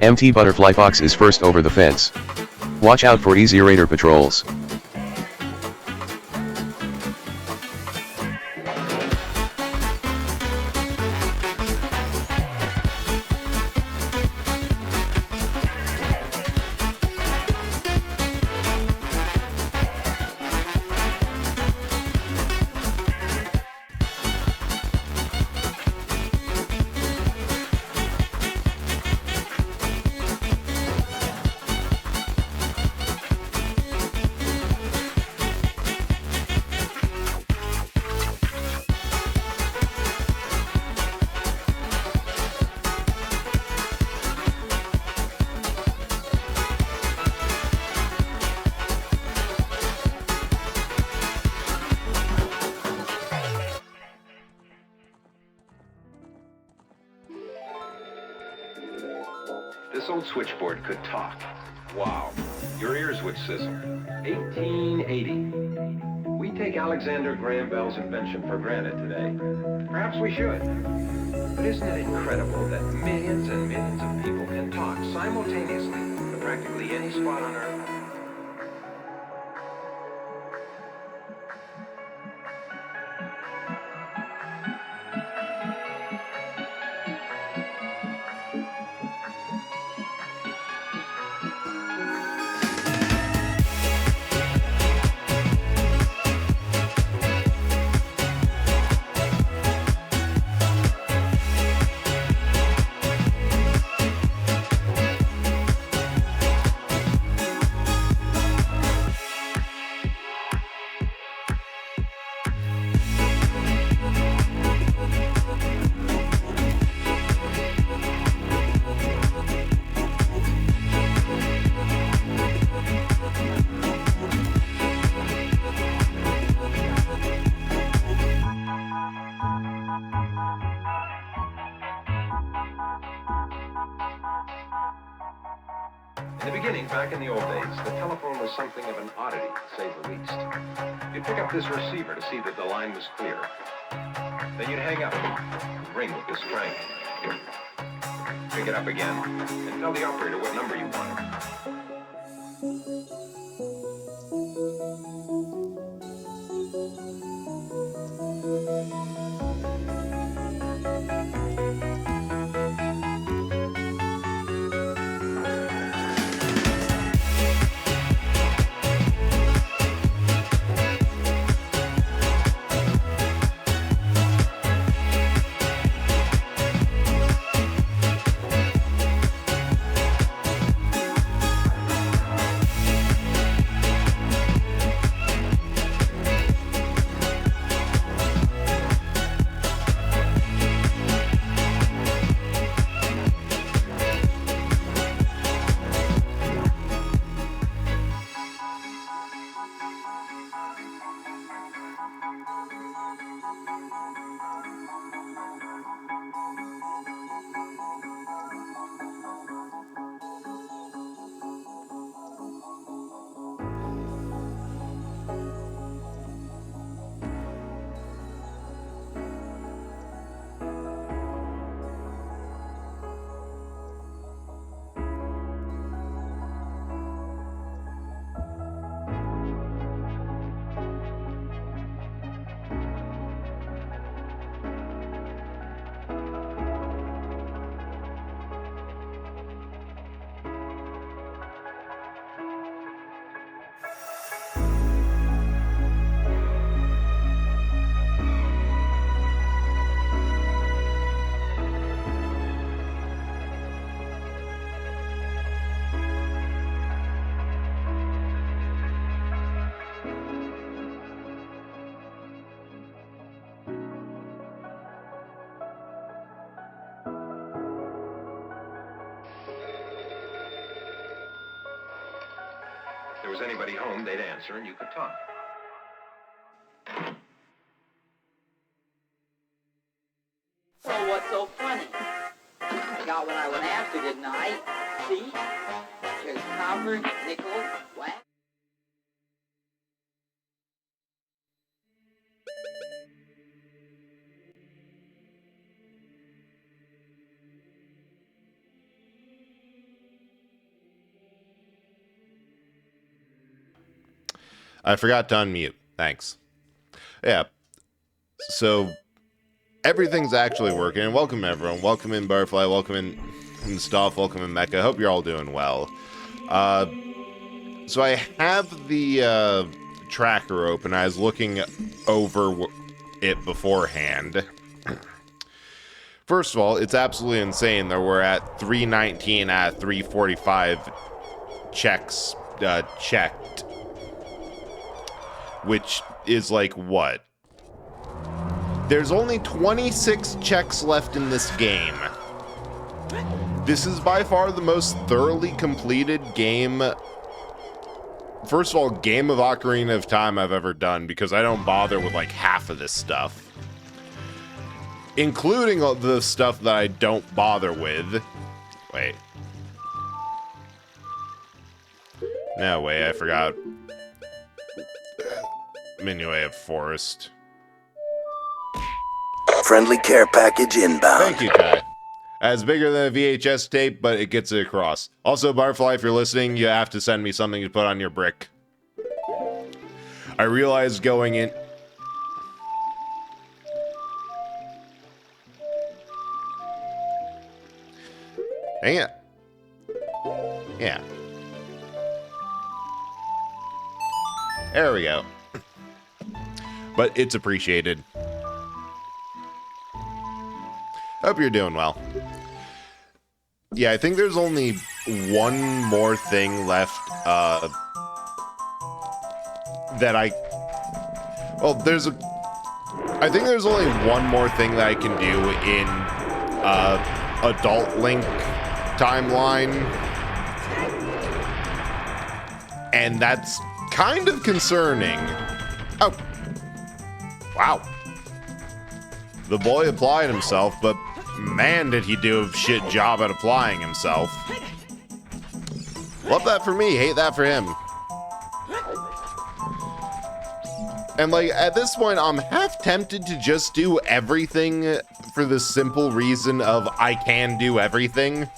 MT Butterfly Fox is first over the fence. Watch out for easy raider patrols. This old switchboard could talk. Wow, your ears would sizzle. 1880. We take Alexander Graham Bell's invention for granted today. Perhaps we should. But isn't it incredible that millions and millions of people can talk simultaneously to practically any spot on Earth? In the beginning, back in the old days, the telephone was something of an oddity, to say the least. You'd pick up this receiver to see that the line was clear. Then you'd hang up and ring with this crank. Pick it up again and tell the operator what number you wanted. was anybody home, they'd answer and you could talk. So what's so funny? I got what I went after, didn't I? See? There's copper, nickel, wax. I forgot to unmute. Thanks. Yeah. So everything's actually working. And welcome everyone. Welcome in Barfly. Welcome in Stuff. Welcome in Mecca. Hope you're all doing well. So I have the tracker open. I was looking over it beforehand. First of all, it's absolutely insane that we're at 319 at 345 checks checked. Which is like what? There's only 26 checks left in this game. This is by far the most thoroughly completed game. First of all, game of Ocarina of Time I've ever done, because I don't bother with like half of this stuff. Including all the stuff that I don't bother with. Wait. No, wait, I forgot. Anyway, of forest. Friendly care package inbound. Thank you, Kai. It's bigger than a VHS tape, but it gets it across. Also, Barfly, if you're listening, you have to send me something to put on your brick. I realized going in... Dang it. Yeah. There we go. But it's appreciated. Hope you're doing well. Yeah, I think there's only one more thing left, that I think there's only one more thing that I can do in, Adult Link timeline. And that's kind of concerning. Oh. Wow. The boy applied himself, but man, did he do a shit job at applying himself. Love that for me, hate that for him. And like, at this point, I'm half tempted to just do everything for the simple reason of I can do everything.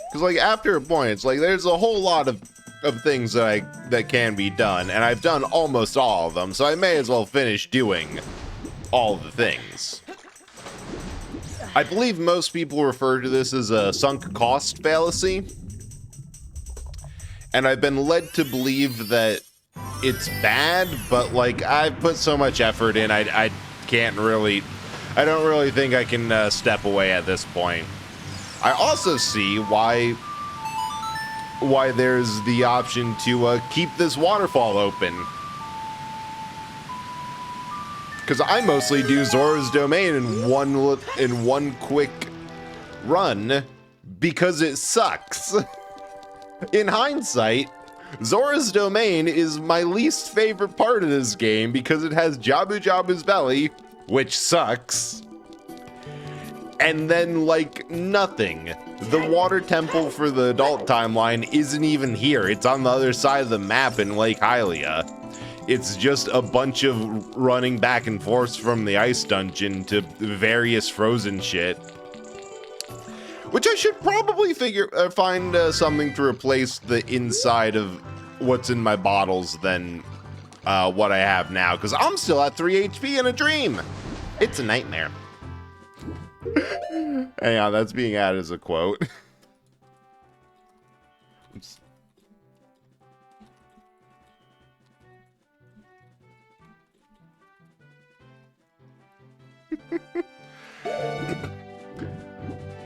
Because like, after a point, it's like, there's a whole lot of things that can be done, and I've done almost all of them, so I may as well finish doing all the things. I believe most people refer to this as a sunk cost fallacy, and I've been led to believe that it's bad, but like, I've put so much effort in, I don't really think I can step away at this point. I also see why there's the option to keep this waterfall open. Because I mostly do Zora's Domain in one quick run because it sucks. In hindsight, Zora's Domain is my least favorite part of this game because it has Jabu Jabu's belly, which sucks. And then, like, nothing. The water temple for the adult timeline isn't even here. It's on the other side of the map in Lake Hylia. It's just a bunch of running back and forth from the ice dungeon to various frozen shit. Which I should probably find something to replace the inside of what's in my bottles than what I have now. Because I'm still at 3 HP in a dream. It's a nightmare. Hang on, that's being added as a quote. Oops.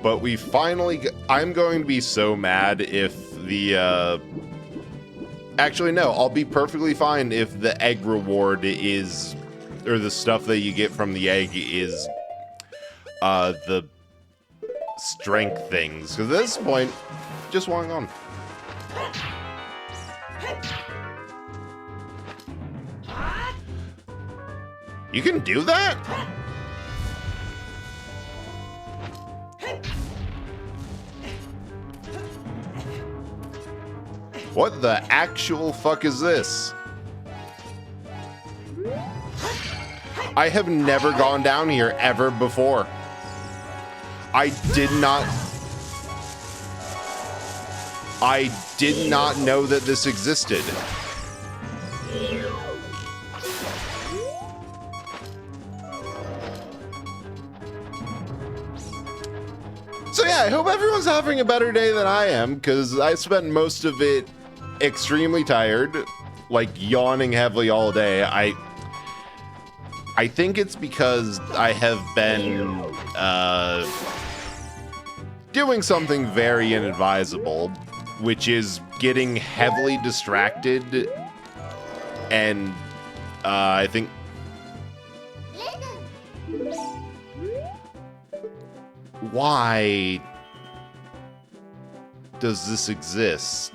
But we finally... I'm going to be so mad if the... Actually, no. I'll be perfectly fine if the egg reward is... Or the stuff that you get from the egg is... the strength things. Because at this point, just want on. You can do that? What the actual fuck is this? I have never gone down here ever before. I did not know that this existed. So yeah, I hope everyone's having a better day than I am, because I spent most of it extremely tired, like yawning heavily all day. I think it's because I have been doing something very inadvisable, which is getting heavily distracted, and I think... Why does this exist?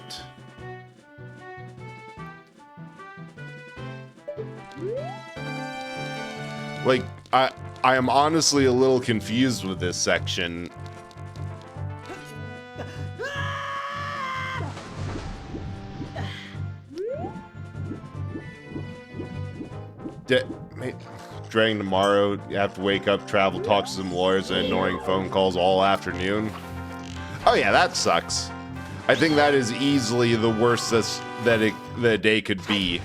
Like, I am honestly a little confused with this section. Dragging tomorrow, you have to wake up, travel, talk to some lawyers, and ignoring phone calls all afternoon. Oh yeah, that sucks. I think that is easily the worst that a day could be.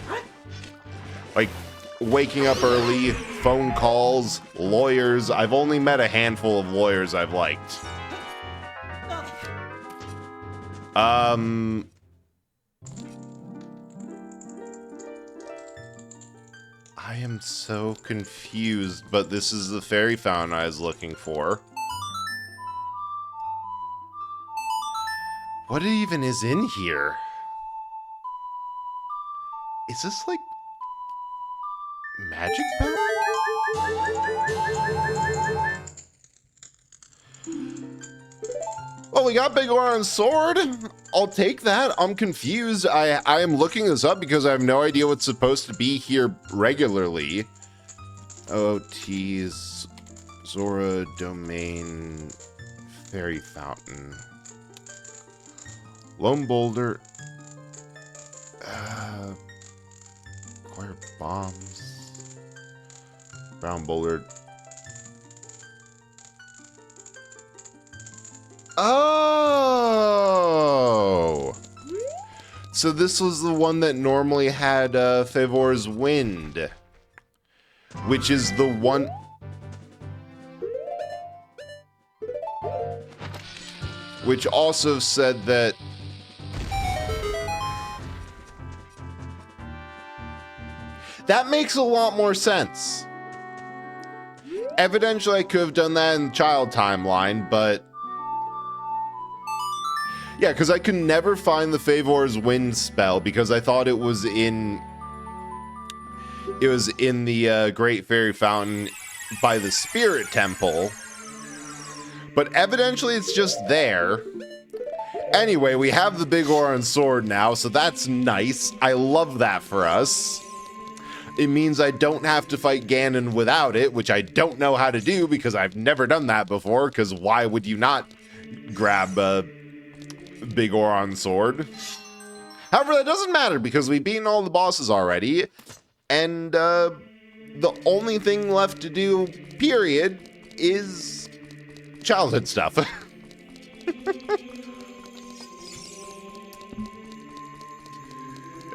Like, waking up early, phone calls, lawyers. I've only met a handful of lawyers I've liked. I am so confused, but this is the fairy fountain I was looking for. What even is in here? Is this like magic fountain? Oh, we got Big Orange Sword. I'll take that. I'm confused. I am looking this up because I have no idea what's supposed to be here regularly. OT's Zora Domain Fairy Fountain. Lone Boulder. Acquire bombs. Brown Boulder. Oh! So this was the one that normally had Favor's Wind. Which is the one... Which also said that... That makes a lot more sense. Evidently I could have done that in the child timeline, but... Yeah, because I could never find the Favor's Wind spell because I thought it was in... It was in the Great Fairy Fountain by the Spirit Temple. But evidently it's just there. Anyway, we have the Big Orange Sword now, so that's nice. I love that for us. It means I don't have to fight Ganon without it, which I don't know how to do because I've never done that before, because why would you not grab a Big Orange Sword? However, that doesn't matter because we've beaten all the bosses already, and the only thing left to do, period, is childhood stuff.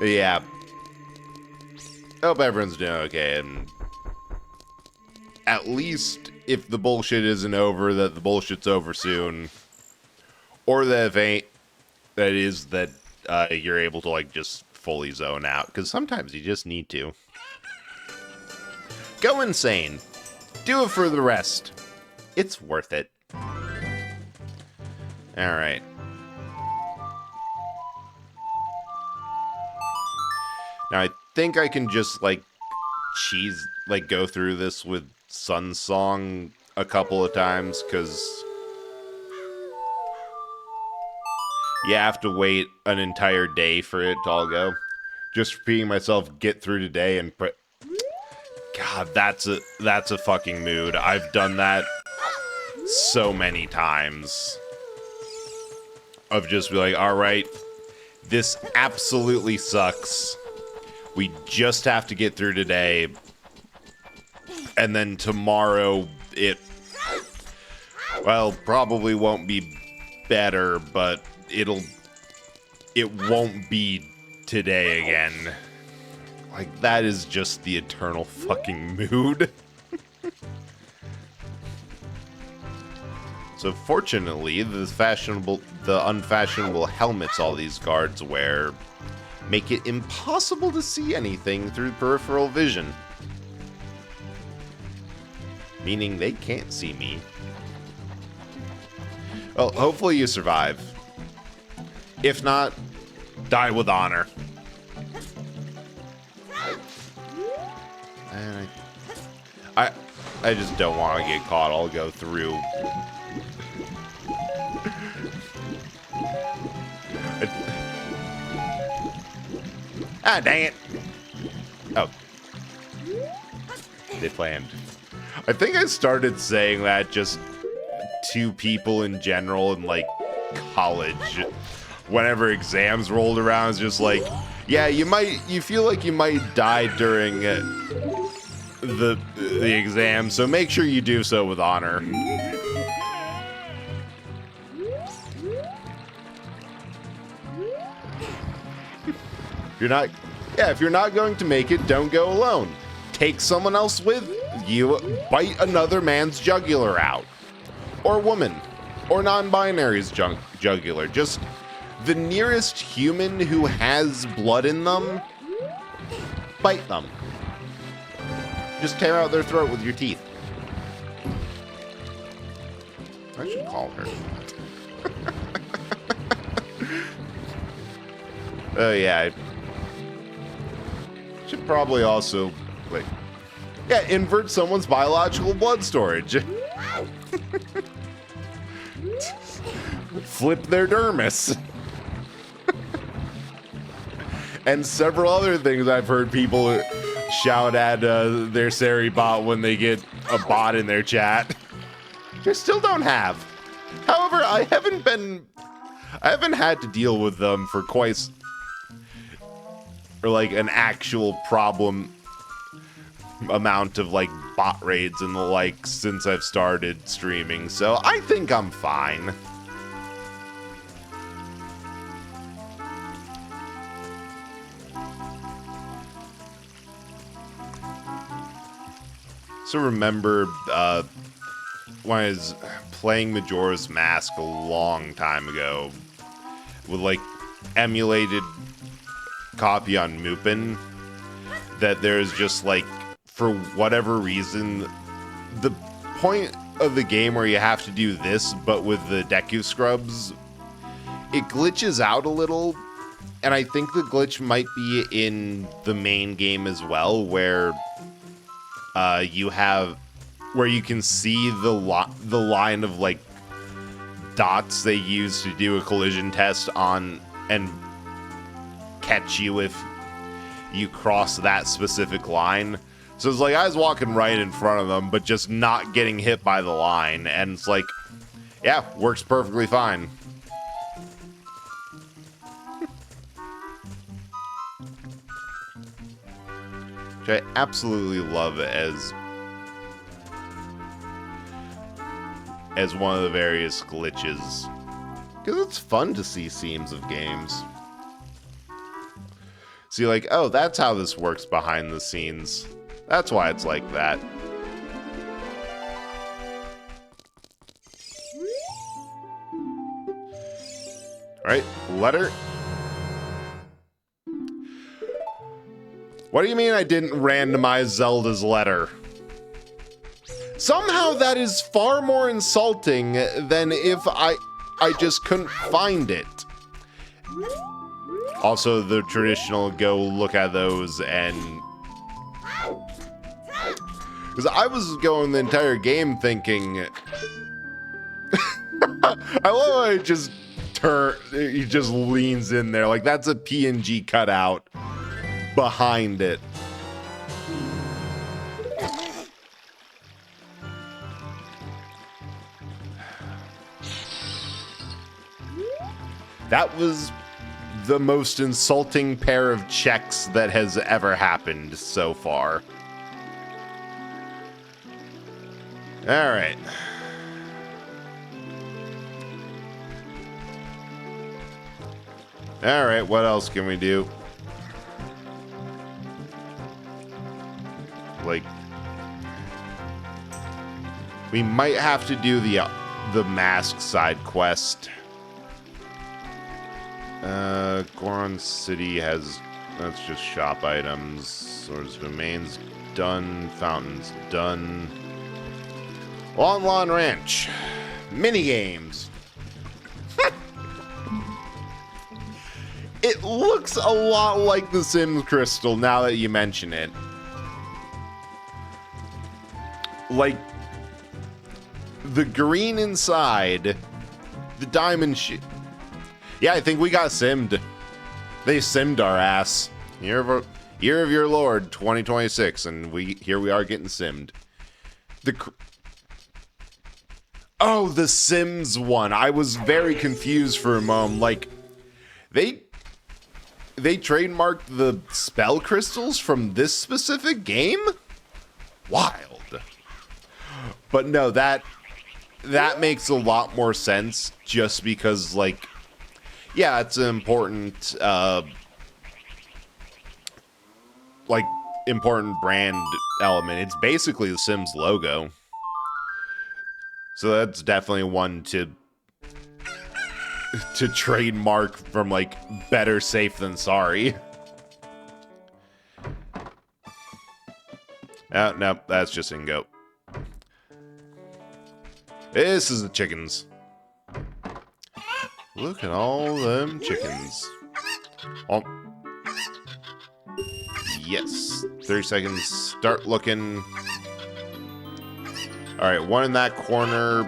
Yeah. Hope everyone's doing okay, and at least if the bullshit isn't over, that the bullshit's over soon. Or that if ain't, that is that you're able to like just fully zone out, because sometimes you just need to. Go insane. Do it for the rest. It's worth it. Alright. Now I think I can just like go through this with Sun Song a couple of times, because you have to wait an entire day for it to all go. Just repeating myself, get through today and God, that's a fucking mood. I've done that so many times. Of just be like, alright, this absolutely sucks. We just have to get through today. And then tomorrow, it, well, probably won't be better, but it won't be today again. Like, that is just the eternal fucking mood. So fortunately, the unfashionable helmets all these guards wear make it impossible to see anything through peripheral vision. Meaning they can't see me. Well, hopefully you survive. If not, die with honor. And I just don't want to get caught. I'll go through. Ah, dang it. Oh. They planned. I think I started saying that just to people in general in, like, college. Whenever exams rolled around, it's just like, yeah, you feel like you might die during the exam, so make sure you do so with honor. If you're not going to make it, don't go alone. Take someone else with you. Bite another man's jugular out. Or woman. Or non-binary's jugular. Just the nearest human who has blood in them. Bite them. Just tear out their throat with your teeth. I should call her. Oh, yeah. Should probably also, like, yeah, invert someone's biological blood storage. Flip their dermis. And several other things I've heard people shout at their Sari bot when they get a bot in their chat. They still don't have. However, I haven't had to deal with them for quite, or like an actual problem amount of like bot raids and the like since I've started streaming, so I think I'm fine. So remember when I was playing Majora's Mask a long time ago with like emulated copy on Mupen, that there's just like, for whatever reason, the point of the game where you have to do this but with the Deku scrubs, it glitches out a little, and I think the glitch might be in the main game as well, where you can see the line of like dots they use to do a collision test on and catch you if you cross that specific line. So it's like I was walking right in front of them, but just not getting hit by the line, and it's like, yeah, works perfectly fine. Which I absolutely love as one of the various glitches, because it's fun to see seams of games. See, like, oh, that's how this works behind the scenes. That's why it's like that. Alright, letter. What do you mean I didn't randomize Zelda's letter? Somehow that is far more insulting than if I just couldn't find it. Also, the traditional go look at those and... Because I was going the entire game thinking... I love how I just he just leans in there. Like, that's a PNG cutout behind it. That was the most insulting pair of checks that has ever happened so far. All right. All right, what else can we do? Like, we might have to do the mask side quest. Goron City has, that's just shop items. Swords Domain's done. Fountain's done. Lon Lon Ranch. Minigames. It looks a lot like the Sims Crystal now that you mention it. Like, the green inside, the diamond shit. Yeah, I think we got simmed. They simmed our ass. Year of your Lord, 2026, and here we are getting simmed. Oh, the Sims one. I was very confused for a moment. Like, they trademarked the spell crystals from this specific game? Wild. But no, that makes a lot more sense just because, like, yeah, it's an important, important brand element. It's basically the Sims logo. So that's definitely one to trademark from, like, better safe than sorry. Oh, no, that's just Ingo. This is the chickens. Look at all them chickens. Oh. Yes. 30 seconds. Start looking. Alright, one in that corner.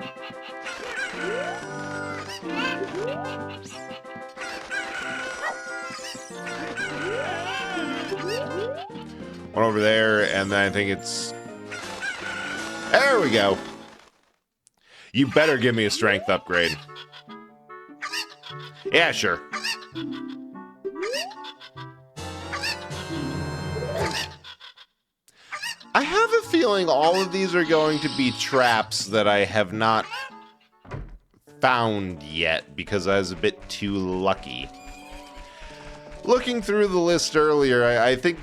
One over there, and then I think it's... There we go. You better give me a strength upgrade. Yeah, sure. I have a feeling all of these are going to be traps that I have not found yet because I was a bit too lucky. Looking through the list earlier, I think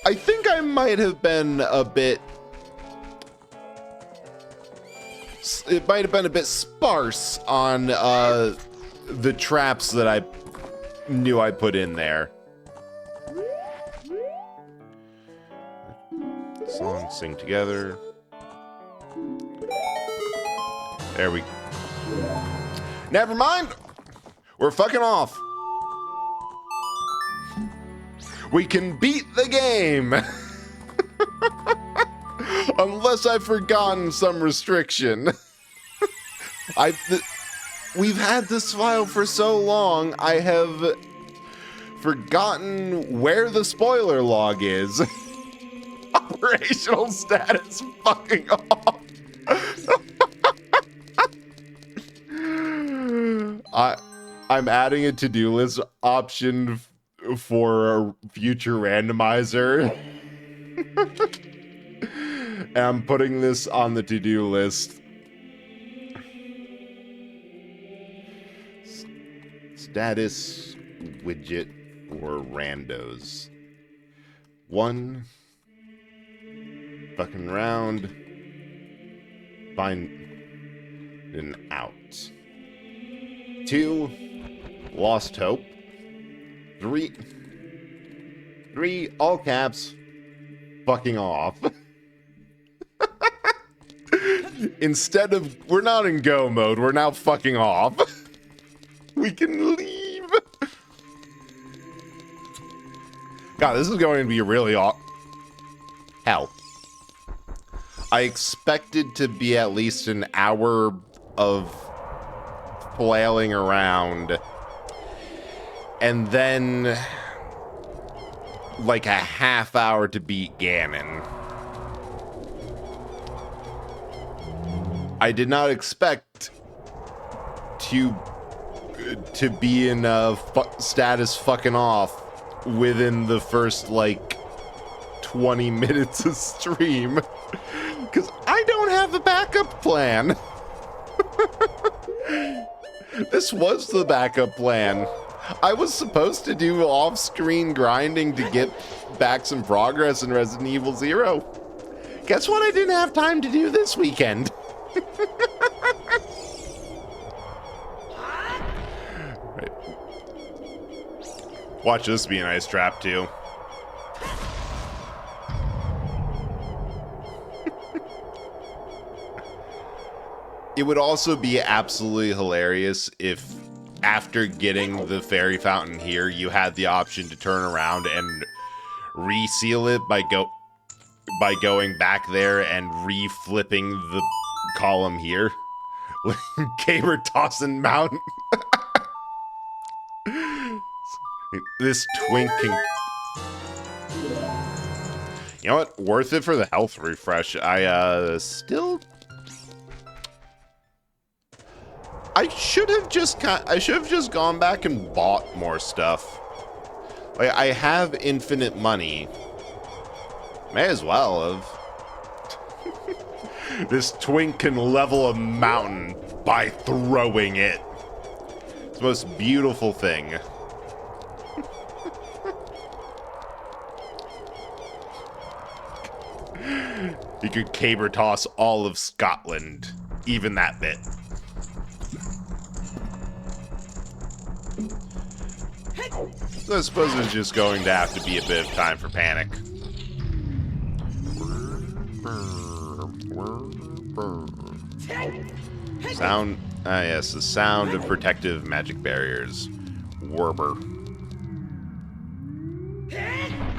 I might have been a bit... It might have been a bit sparse on the traps that I knew I put in there. Song, sing together. There we... Never mind! We're fucking off. We can beat the game! Unless I've forgotten some restriction. We've had this file for so long, I have forgotten where the spoiler log is. Operational status fucking off. I'm adding a to-do list option for a future randomizer. And I'm putting this on the to-do list. Status widget or randos. One. Fucking round. Find an out. 2. Lost hope. 3. All caps. Fucking off. Instead of, we're not in go mode, we're now fucking off. We can leave. God, this is going to be really hell. I expected to be at least an hour of flailing around. And then like a half hour to beat Ganon. I did not expect to be in status fucking off within the first like 20 minutes of stream, because I don't have a backup plan. This was the backup plan. I was supposed to do off-screen grinding to get back some progress in Resident Evil 0. Guess what I didn't have time to do this weekend? Right. Watch this be a nice trap, too. It would also be absolutely hilarious if, after getting the fairy fountain here, you had the option to turn around and reseal it by going back there and re-flipping the column here. Caber tossing mountain. This twink can... You know what? Worth it for the health refresh. I should have just gone back and bought more stuff. Like, I have infinite money. May as well have. This twink can level a mountain by throwing it. It's the most beautiful thing. You could caber toss all of Scotland, even that bit. So I suppose there's just going to have to be a bit of time for panic. Sound, yes, the sound of protective magic barriers. Werber.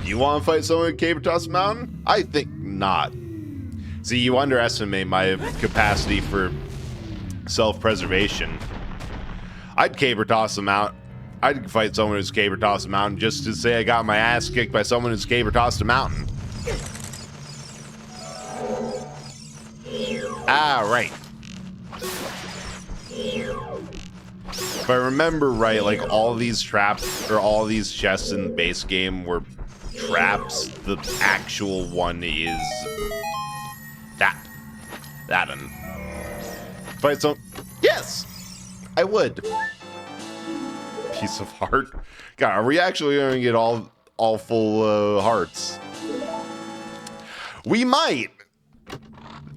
You want to fight someone with Caber Toss Mountain? I think not. See, you underestimate my capacity for self-preservation. I'd Caber Toss them out. I'd fight someone who's Caber Toss a mountain just to say I got my ass kicked by someone who's Caber Tossed a mountain. Ah, right. If I remember right, like all these traps or all these chests in the base game were traps. The actual one is that one. Fight some. Yes, I would. Piece of heart. God, are we actually going to get all full hearts? We might.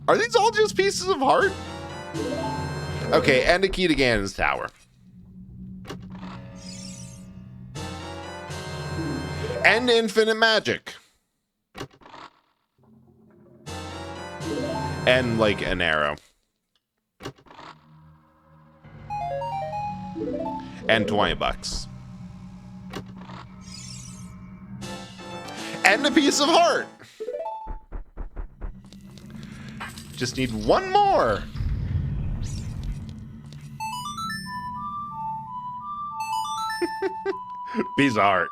Are these all just pieces of heart? Okay, and a key to Ganon's tower. And infinite magic. And like an arrow. And $20. And a piece of heart. Just need one more. Piece of heart.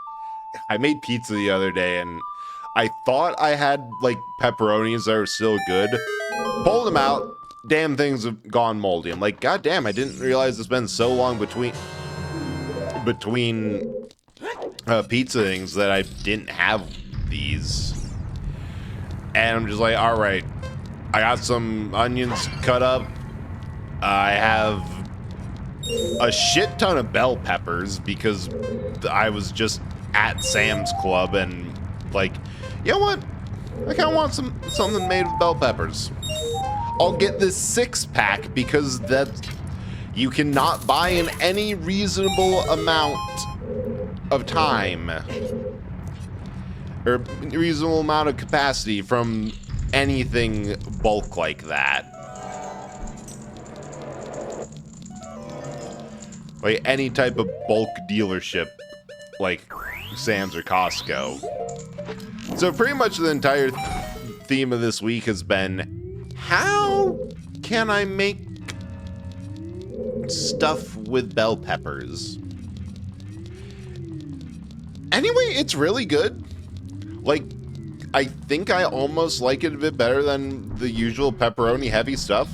I made pizza the other day and I thought I had like pepperonis that were still good. Pulled them out. Damn, things have gone moldy. I'm like, God damn, I didn't realize it's been so long between pizza things that I didn't have these. And I'm just like, all right, I got some onions cut up. I have a shit ton of bell peppers because I was just at Sam's Club and like, you know what? I kind of want something made with bell peppers. I'll get this 6-pack because that you cannot buy in any reasonable amount of time or reasonable amount of capacity from anything bulk like that. Like any type of bulk dealership like Sam's or Costco. So pretty much the entire theme of this week has been, how can I make stuff with bell peppers. Anyway, it's really good. Like, I think I almost like it a bit better than the usual pepperoni heavy stuff.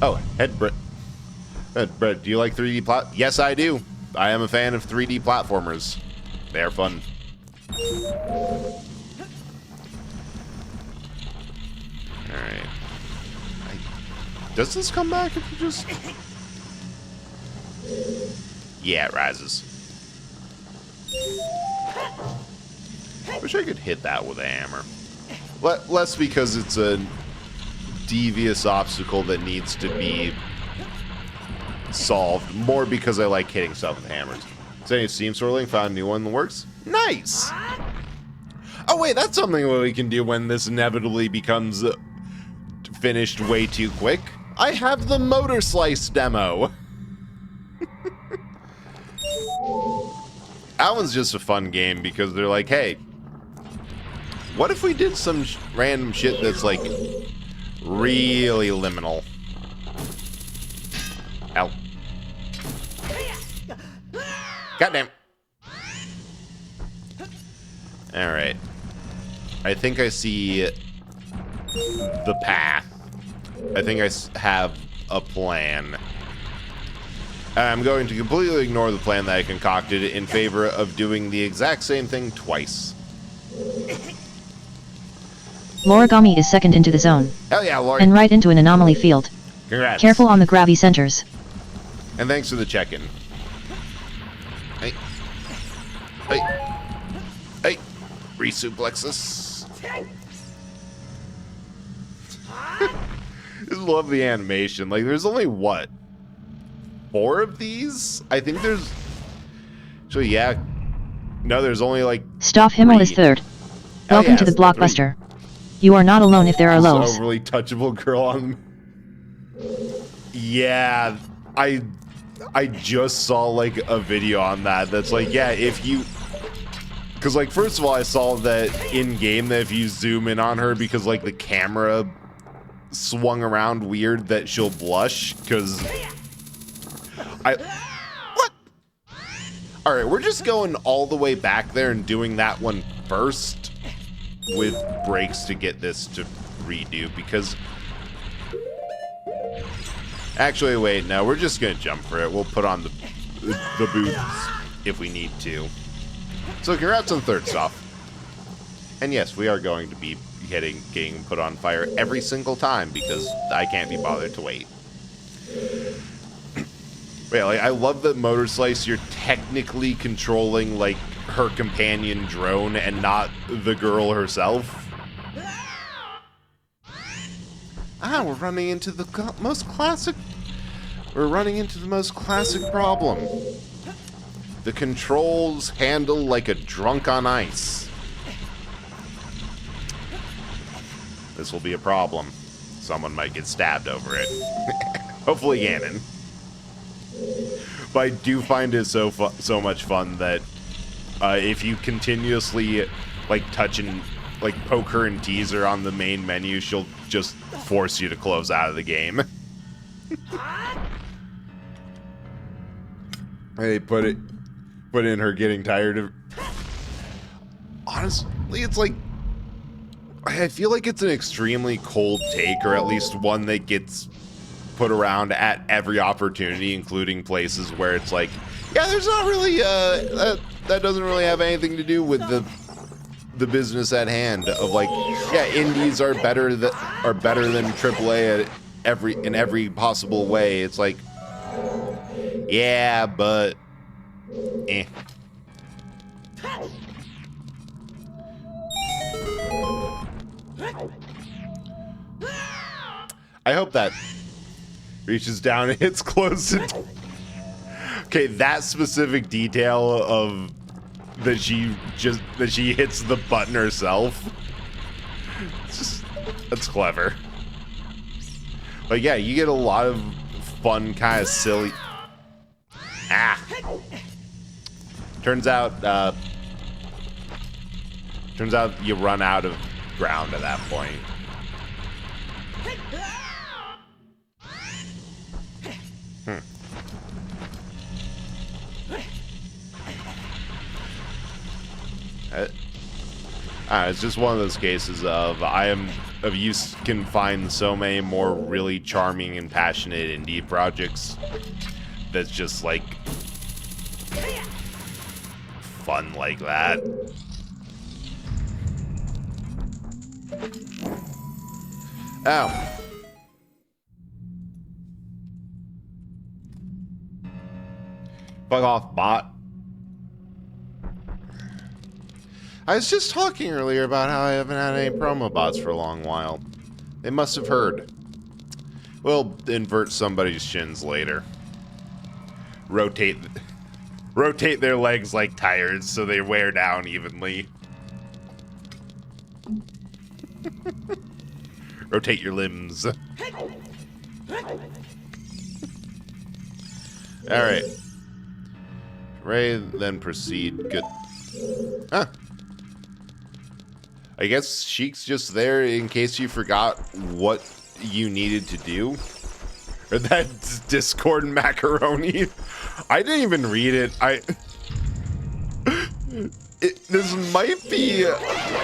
Oh, Brett, do you like 3D plat? Yes, I do. I am a fan of 3D platformers. They are fun. Alright. Does this come back if you just... Yeah, it rises. Wish I could hit that with a hammer. Less because it's a devious obstacle that needs to be solved. More because I like hitting stuff with hammers. Saying Steam Swirling found a new one that works. Nice! Oh wait, that's something we can do when this inevitably becomes finished way too quick. I have the Motor Slice demo. That one's just a fun game because they're like, hey, what if we did some random shit that's like really liminal? Ow. Goddamn. Alright. I think I see the path. I think I have a plan. I'm going to completely ignore the plan that I concocted in favor of doing the exact same thing twice. Lorigami is second into the zone. Hell yeah, Lori. And right into an anomaly field. Congrats. Careful on the grabby centers. And thanks for the check-in. Hey. Hey. Hey. Resuplexus. Just love the animation. Like, there's only, what? 4 of these? I think there's... Actually, yeah. No, there's only, like... Staff Himmel is third. Welcome to the Blockbuster. 3. You are not alone if there are lows. Overly touchable girl on... Yeah, I just saw, like, a video on that that's like, yeah, if you... Because, like, first of all, I saw that in-game that if you zoom in on her because, like, the camera swung around weird that she'll blush, because... What? Alright, we're just going all the way back there and doing that one first with breaks to get this to redo, because... Actually, wait, no, we're just gonna jump for it. We'll put on the boots if we need to. So congrats on third stuff. And yes, we are going to be getting put on fire every single time because I can't be bothered to wait. Wait, like, I love that Motor Slice, you're technically controlling, like, her companion drone and not the girl herself. Ah, we're running into the most classic problem. The controls handle like a drunk on ice. This will be a problem. Someone might get stabbed over it. Hopefully Ganon. But I do find it so much fun that if you continuously like touch and like poke her and tease her on the main menu, she'll just force you to close out of the game. They put in her getting tired of... Honestly, it's like... I feel like it's an extremely cold take, or at least one that gets put around at every opportunity, including places where it's like, yeah, there's not really, that doesn't really have anything to do with the business at hand of like, yeah, indies are better than AAA in every possible way. It's like, yeah, but eh. I hope that reaches down and hits close to... Okay, that specific detail of that she hits the button herself. That's clever. But yeah, you get a lot of fun, kind of silly... Ah! Turns out you run out of ground at that point. It's just one of those cases of you can find so many more really charming and passionate indie projects that's just like fun like that. Oh. Fuck off, bot. I was just talking earlier about how I haven't had any promo bots for a long while. They must have heard. We'll invert somebody's shins later. Rotate their legs like tires so they wear down evenly. Rotate your limbs. Alright. Ray, then proceed. Good. Huh. I guess Sheik's just there in case you forgot what you needed to do. Or that Discord macaroni. I didn't even read it. This might be...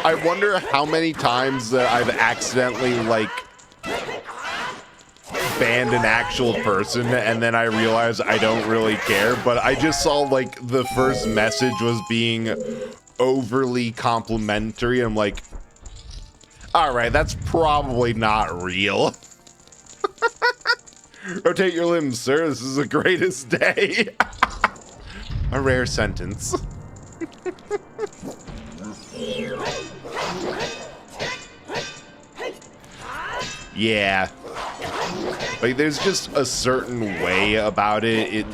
I wonder how many times that I've accidentally, like, banned an actual person, and then I realized I don't really care, but I just saw, like, the first message was being overly complimentary. I'm like, alright, that's probably not real. Rotate your limbs, sir. This is the greatest day. A rare sentence. Yeah. Like, there's just a certain way about it.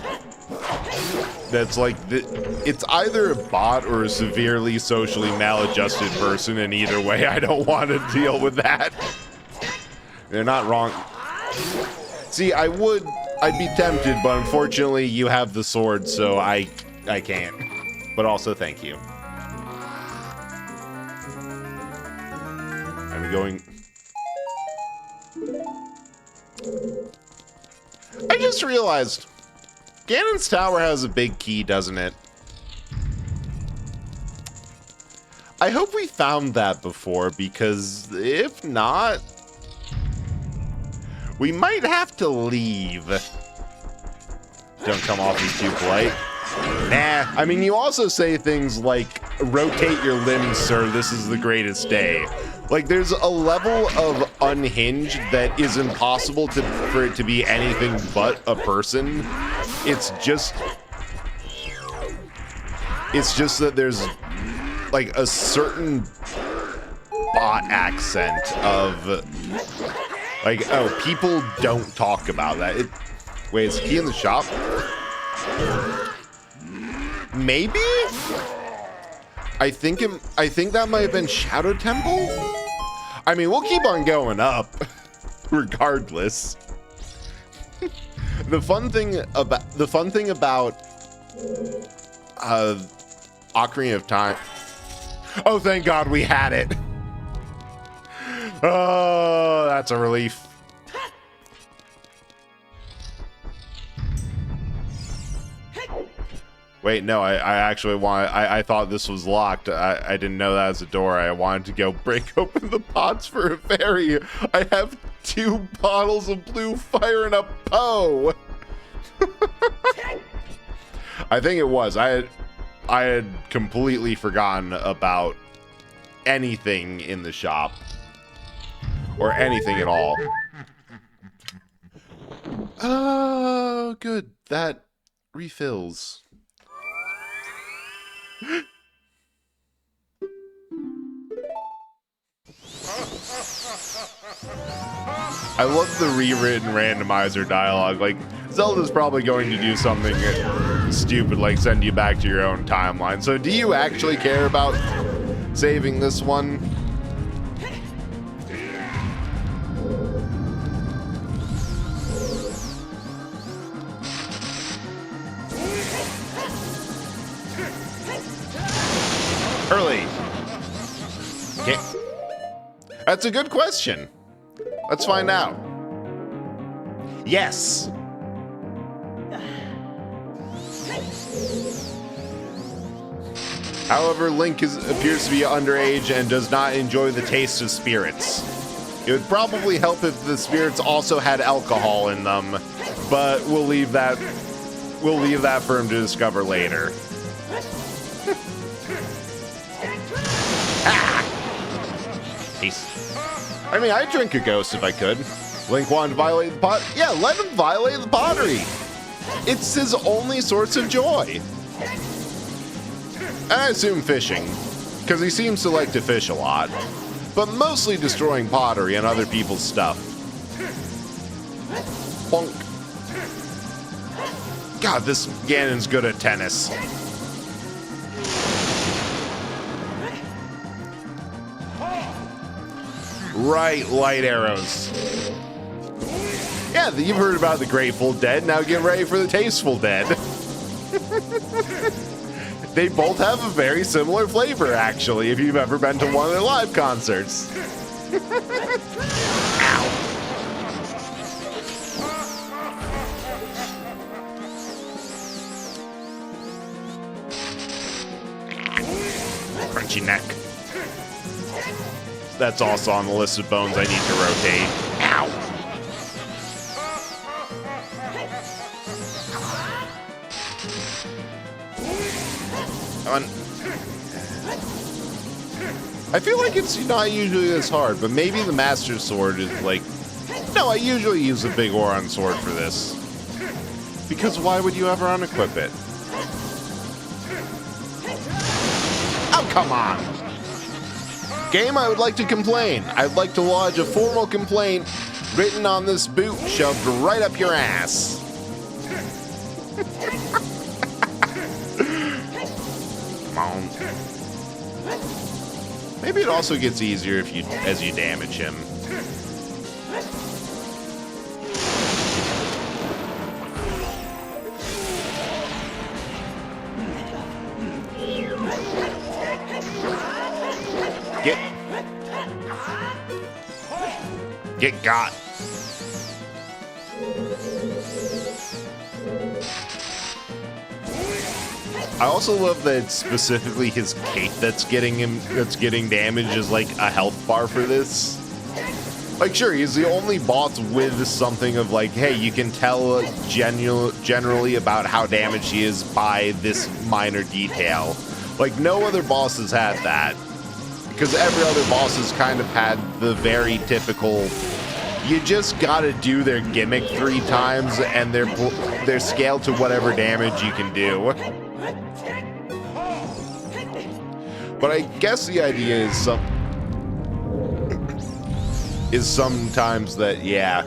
That's like, it's either a bot or a severely socially maladjusted person, and either way, I don't want to deal with that. They're not wrong. See, I'd be tempted, but unfortunately, you have the sword, so I can't. But also, thank you. I'm going... I just realized Ganon's tower has a big key, doesn't it? I hope we found that before, because if not, we might have to leave. Don't come off as too polite. Nah, I mean, you also say things like, rotate your limbs, sir, this is the greatest day. Like, there's a level of unhinged that is impossible for it to be anything but a person. It's just that there's, like, a certain bot accent of, like, oh, people don't talk about that. Wait, is the key in the shop? Maybe? I think that might have been Shadow Temple? I mean, we'll keep on going up, regardless. The fun thing about Ocarina of Time. Oh, thank God we had it. Oh, that's a relief. Wait, no, I actually want... I thought this was locked. I didn't know that was a door. I wanted to go break open the pots for a fairy. I have 2 bottles of blue fire and a Poe. I think it was. I had completely forgotten about anything in the shop. Or anything at all. Oh, good. That refills. I love the rewritten randomizer dialogue. Like, Zelda's probably going to do something stupid like send you back to your own timeline. So do you actually care about saving this one? Early. Okay. That's a good question. Let's find out. Yes. However, Link appears to be underage and does not enjoy the taste of spirits. It would probably help if the spirits also had alcohol in them, but we'll leave that for him to discover later. Peace. I mean, I'd drink a ghost if I could. Link wanted to violate the pot. Yeah, let him violate the pottery. It's his only source of joy. And I assume fishing, because he seems to like to fish a lot, but mostly destroying pottery and other people's stuff. Bonk. God, this Ganon's good at tennis. Right, light arrows. Yeah, you've heard about the Grateful Dead, now get ready for the Tasteful Dead. They both have a very similar flavor, actually, if you've ever been to one of their live concerts. Ow. Crunchy neck. That's also on the list of bones I need to rotate. Ow. I feel like it's not usually this hard, but maybe the Master Sword is like... No, I usually use a big Oron sword for this. Because why would you ever unequip it? Oh, come on! Game, I would like to complain. I'd like to lodge a formal complaint written on this boot shoved right up your ass. Come on. Maybe it also gets easier if as you damage him. Get got. I also love that specifically his cape that's getting damaged is like a health bar for this. Like, sure, he's the only boss with something of like, hey, you can tell generally about how damaged he is by this minor detail. Like, no other boss has had that. Because every other boss has kind of had the very typical, you just gotta do their gimmick 3 times and they're scaled to whatever damage you can do. But I guess the idea is sometimes that, yeah.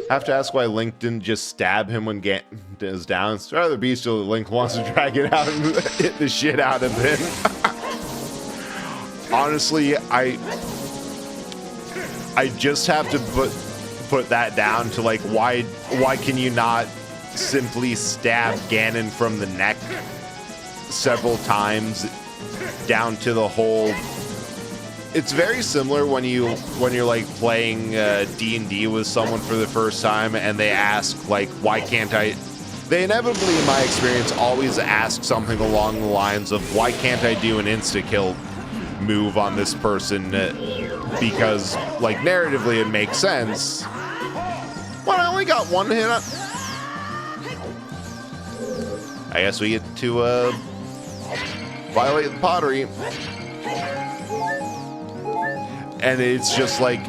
I have to ask why Link didn't just stab him when Ganon is down. It's rather bestial that Link wants to drag it out and hit the shit out of him. Honestly, I just have to put that down to like, why can you not simply stab Ganon from the neck several times down to the whole? It's very similar when you're like playing D&D with someone for the first time and they ask like, why can't I? They inevitably, in my experience, always ask something along the lines of, why can't I do an insta-kill move on this person? Because, like, narratively it makes sense. Well, I only got one hit on. I guess we get to violate the pottery. And it's just like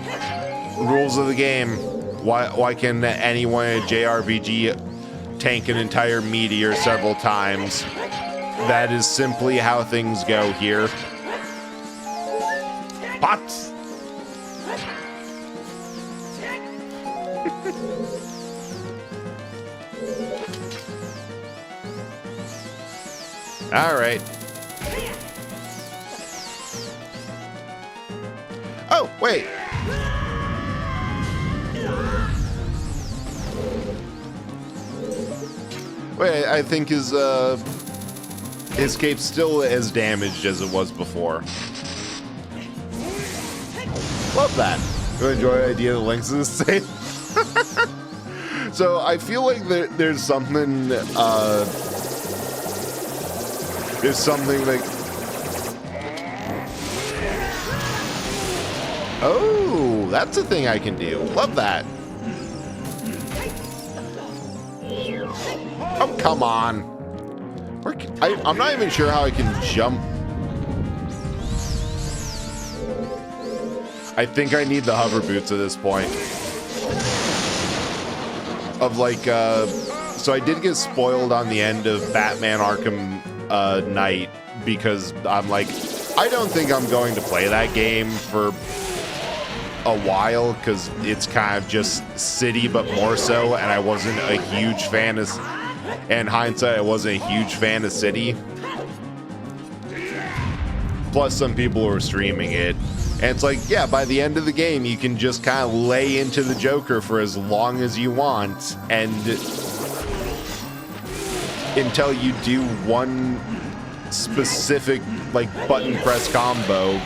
rules of the game. Why can anyone in a JRPG tank an entire meteor several times? That is simply how things go here. Pots. All right. Oh, wait. Wait, I think his cape's still as damaged as it was before. Love that. You enjoy the idea that Link's is the same? So I feel like there's something is something that... Oh, that's a thing I can do. Love that. Oh, come on. I'm not even sure how I can jump. I think I need the hover boots at this point. Of like, so I did get spoiled on the end of Batman Arkham Knight because I'm like, I don't think I'm going to play that game for a while because it's kind of just City but more so, and I wasn't a huge fan of, in hindsight, I wasn't a huge fan of City. Plus some people were streaming it. And it's like, yeah, by the end of the game, you can just kind of lay into the Joker for as long as you want, and until you do one specific, like, button press combo,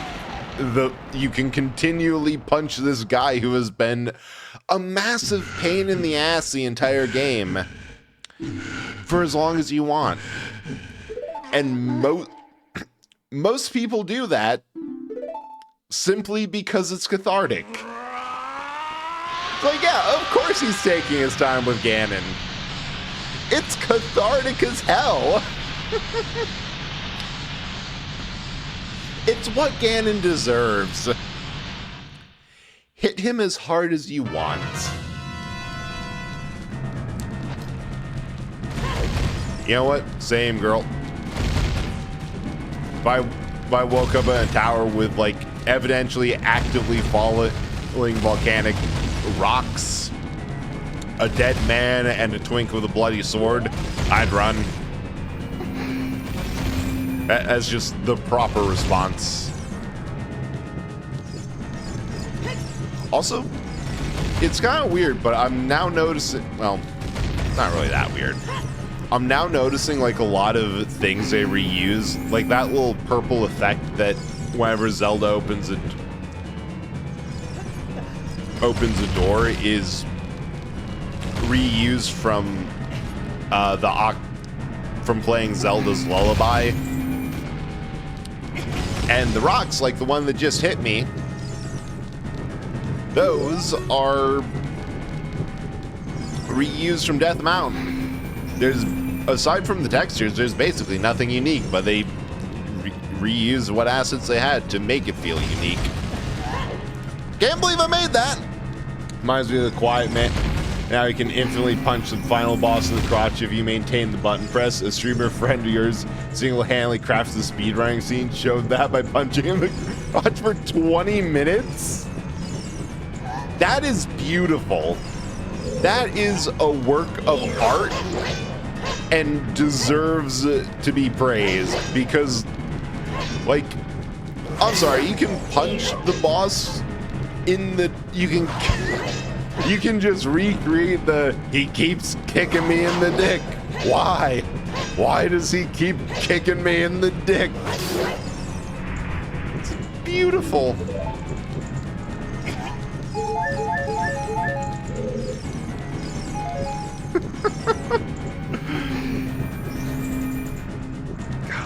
you can continually punch this guy who has been a massive pain in the ass the entire game for as long as you want. And most people do that simply because it's cathartic. It's like, yeah, of course he's taking his time with Ganon. It's cathartic as hell. It's what Ganon deserves. Hit him as hard as you want. You know what? Same, girl. If I woke up in a tower with, like, evidently actively falling volcanic rocks, a dead man, and a twink with a bloody sword, I'd run. As just the proper response. Also, it's kind of weird, but I'm now noticing, well, it's not really that weird. I'm now noticing, like, a lot of things they reuse, like that little purple effect that whenever Zelda opens a door is reused from from playing Zelda's Lullaby. And the rocks, like the one that just hit me, those are reused from Death Mountain. There's, aside from the textures, there's basically nothing unique, but they reuse what assets they had to make it feel unique. Can't believe I made that! Reminds me of the Quiet Man. Now you can infinitely punch the final boss in the crotch if you maintain the button press. A streamer friend of yours single-handedly crafts the speedrunning scene, showed that by punching him in the crotch for 20 minutes. That is beautiful. That is a work of art and deserves to be praised because, like, I'm sorry, you can punch the boss in the, you can just recreate the, he keeps kicking me in the dick. Why? Why does he keep kicking me in the dick? It's beautiful.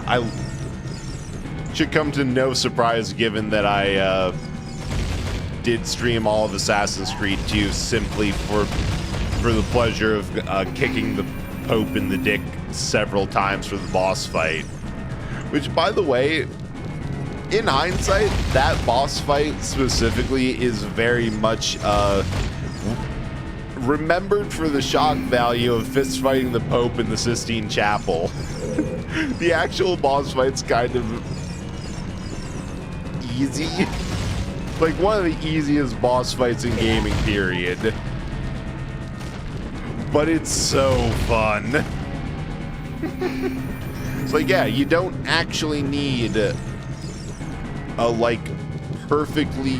I should come to no surprise given that I did stream all of Assassin's Creed 2 simply for the pleasure of kicking the Pope in the dick several times for the boss fight. Which, by the way, in hindsight, that boss fight specifically is very much remembered for the shock value of fist fighting the Pope in the Sistine Chapel. The actual boss fight's kind of easy. Like one of the easiest boss fights in gaming, period. But it's so fun. It's like, yeah, you don't actually need a like perfectly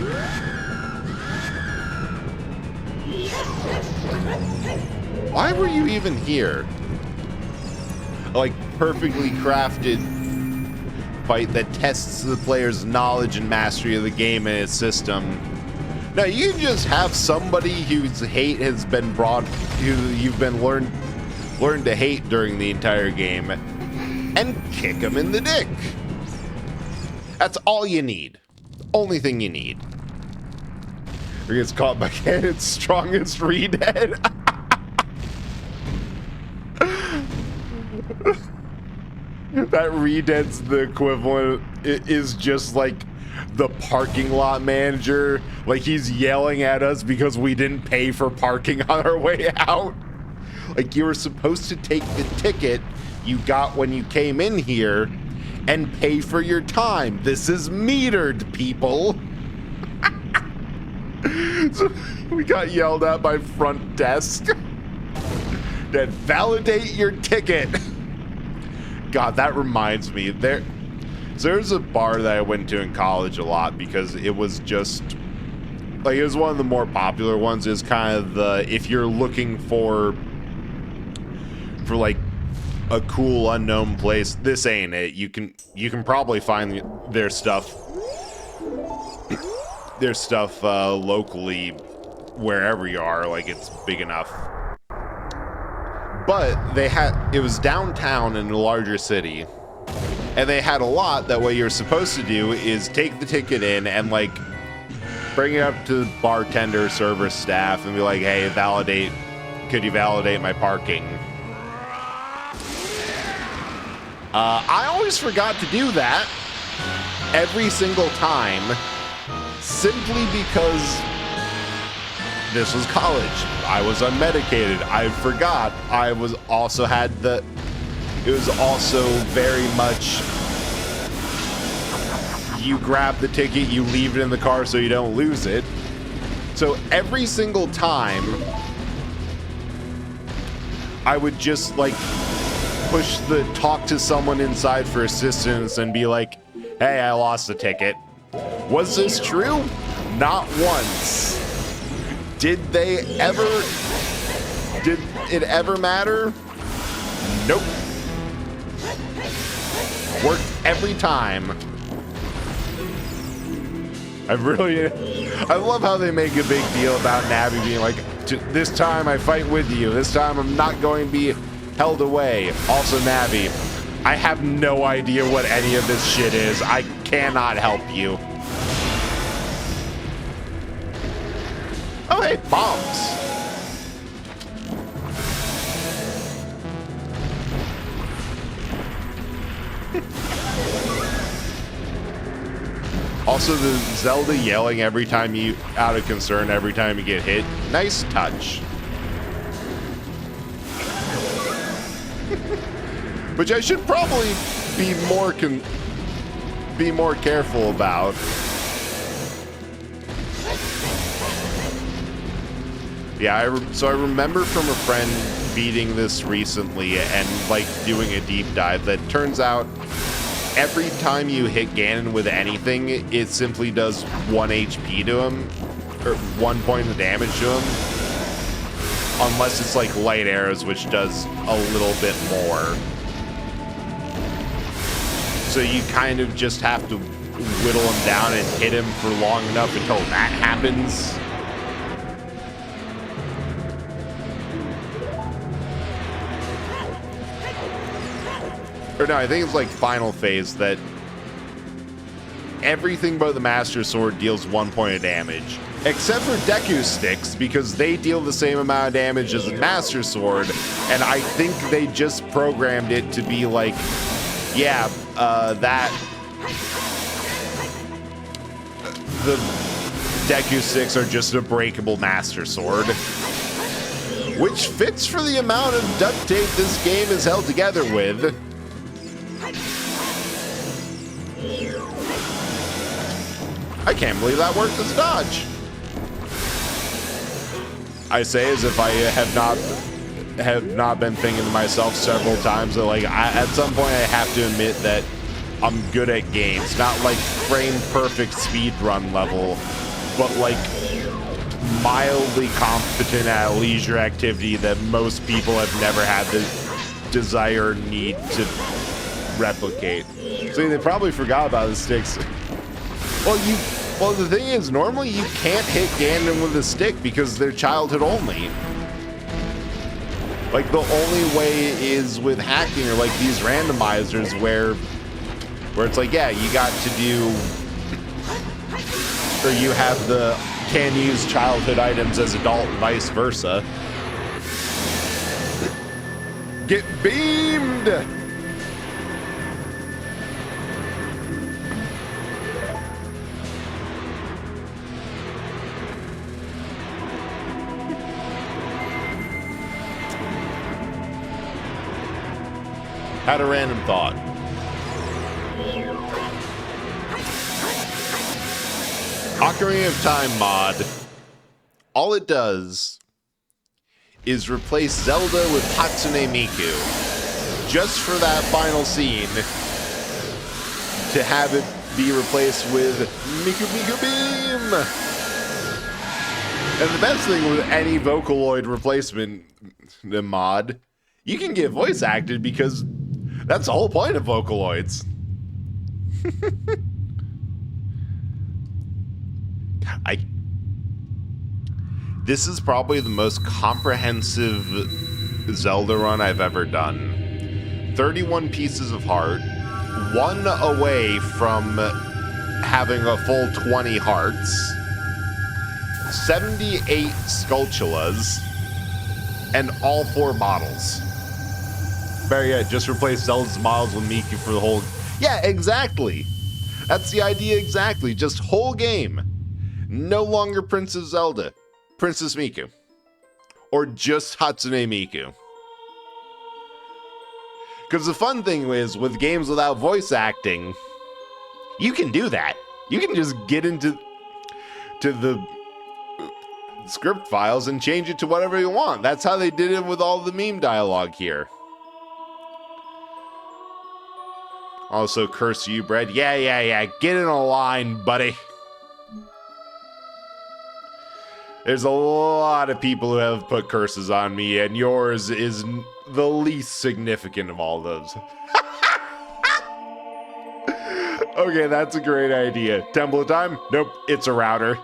why were you even here? Like perfectly crafted fight that tests the player's knowledge and mastery of the game and its system. Now you can just have somebody whose hate has been who you've been learned to hate during the entire game and kick him in the dick. That's all you need. Only thing you need. Or gets caught by Cannon's strongest redhead. That redhead's the equivalent. It is just like the parking lot manager. Like he's yelling at us because we didn't pay for parking on our way out. Like you were supposed to take the ticket you got when you came in here and pay for your time. This is metered, people. So we got yelled at by front desk. Then validate your ticket. God, that reminds me. There's a bar that I went to in college a lot because it was just like it was one of the more popular ones. Is kind of the if you're looking for like a cool unknown place, this ain't it. You can probably find their stuff locally wherever you are, like it's big enough. But it was downtown in a larger city, and they had a lot that what you're supposed to do is take the ticket in and like bring it up to the bartender, server staff and be like, hey, could you validate my parking? I always forgot to do that every single time, simply because this was college. I was unmedicated. I forgot. It was also very much, you grab the ticket, you leave it in the car so you don't lose it. So every single time, I would just like talk to someone inside for assistance and be like, hey, I lost the ticket. Was this true? Not once. Did it ever matter? Nope. Worked every time. I love how they make a big deal about Navi being like, this time I fight with you. This time I'm not going to be held away. Also, Navi, I have no idea what any of this shit is. I cannot help you. Oh, hey, bombs. Also, the Zelda yelling every time out of concern, every time you get hit. Nice touch. Which I should probably be more careful about. Yeah, so I remember from a friend beating this recently and like doing a deep dive that turns out every time you hit Ganon with anything, it simply does 1 HP to him, or 1 point of damage to him. Unless it's like light arrows, which does a little bit more. So you kind of just have to whittle him down and hit him for long enough until that happens. Or no, I think it's like final phase that everything but the Master Sword deals 1 point of damage. Except for Deku Sticks, because they deal the same amount of damage as the Master Sword, and I think they just programmed it to be like, yeah, the Deku Sticks are just a breakable Master Sword. Which fits for the amount of duct tape this game is held together with. I can't believe that worked as a dodge. I say as if I have not been thinking to myself several times that like at some point I have to admit that I'm good at games, not like frame perfect speedrun level, but like mildly competent at a leisure activity that most people have never had the desire or need to replicate. See, they probably forgot about the sticks. Well, the thing is, normally you can't hit Ganon with a stick because they're childhood only. Like, the only way is with hacking or like these randomizers where it's like, yeah, you got to do, or you have the can use childhood items as adult and vice versa. Get beamed! Had a random thought. Ocarina of Time mod, all it does is replace Zelda with Hatsune Miku. Just for that final scene, to have it be replaced with Miku Miku Beam! And the best thing with any Vocaloid replacement mod, you can get voice acted because that's the whole point of Vocaloids. This is probably the most comprehensive Zelda run I've ever done. 31 pieces of heart, one away from having a full 20 hearts, 78 Skulltulas, and all 4 models. Better yet, just replace Zelda's models with Miku for the whole... Yeah, exactly! That's the idea exactly, just whole game. No longer Princess Zelda. Princess Miku. Or just Hatsune Miku. Because the fun thing is, with games without voice acting, you can do that. You can just get into the script files and change it to whatever you want. That's how they did it with all the meme dialogue here. Also, curse you, Bread. Yeah. Get in a line, buddy. There's a lot of people who have put curses on me, and yours is the least significant of all those. Okay, that's a great idea. Temple of Time? Nope, it's a router.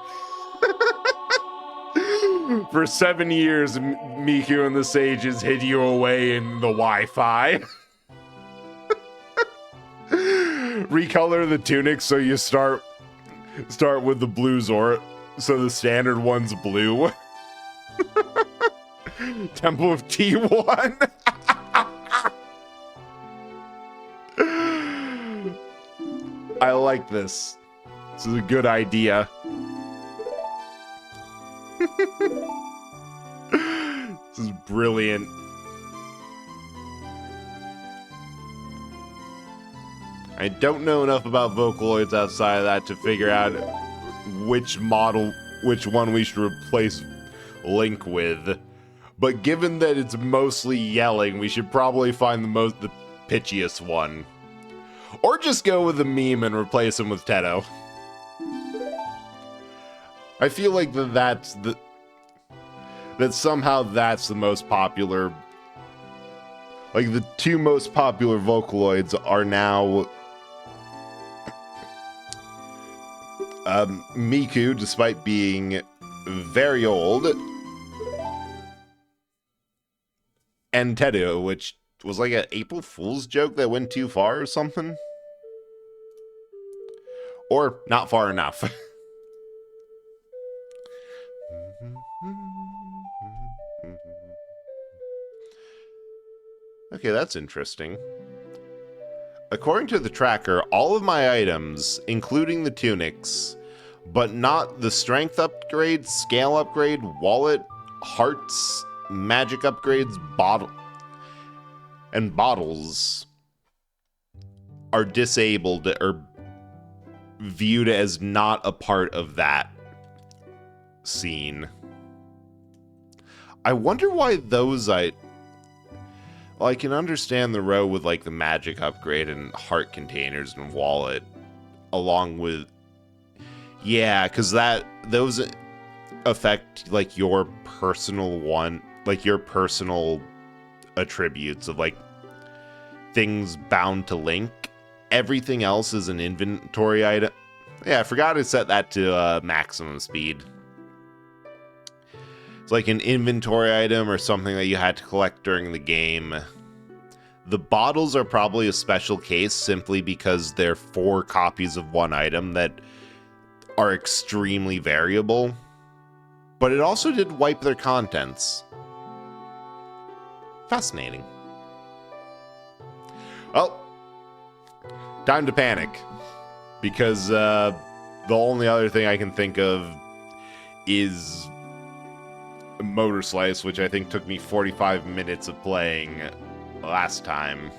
For 7 years, Miku and the Sages hid you away in the Wi-Fi. Recolor the tunic so you start with the blue Zora. So the standard one's blue. Temple of T1. I like this. This is a good idea. This is brilliant. I don't know enough about Vocaloids outside of that to figure out which one we should replace Link with. But given that it's mostly yelling, we should probably find the pitchiest one. Or just go with the meme and replace him with Teto. I feel like that somehow that's the most popular. Like, the 2 most popular Vocaloids are now Miku, despite being very old, and Teto, which was like an April Fool's joke that went too far or something. Or not far enough. Okay, that's interesting. According to the tracker, all of my items, including the tunics, but not the strength upgrade, scale upgrade, wallet, hearts, magic upgrades, bottles, are disabled or viewed as not a part of that scene. I wonder why those well, I can understand the row with like the magic upgrade and heart containers and wallet, along with, yeah, because those affect like your personal your personal attributes of like things bound to Link. Everything else is an inventory item. Yeah, I forgot to set that to maximum speed. It's like an inventory item or something that you had to collect during the game. The bottles are probably a special case simply because they're 4 copies of one item that are extremely variable. But it also did wipe their contents. Fascinating. Well, time to panic. Because the only other thing I can think of is Motor Slice, which I think took me 45 minutes of playing last time.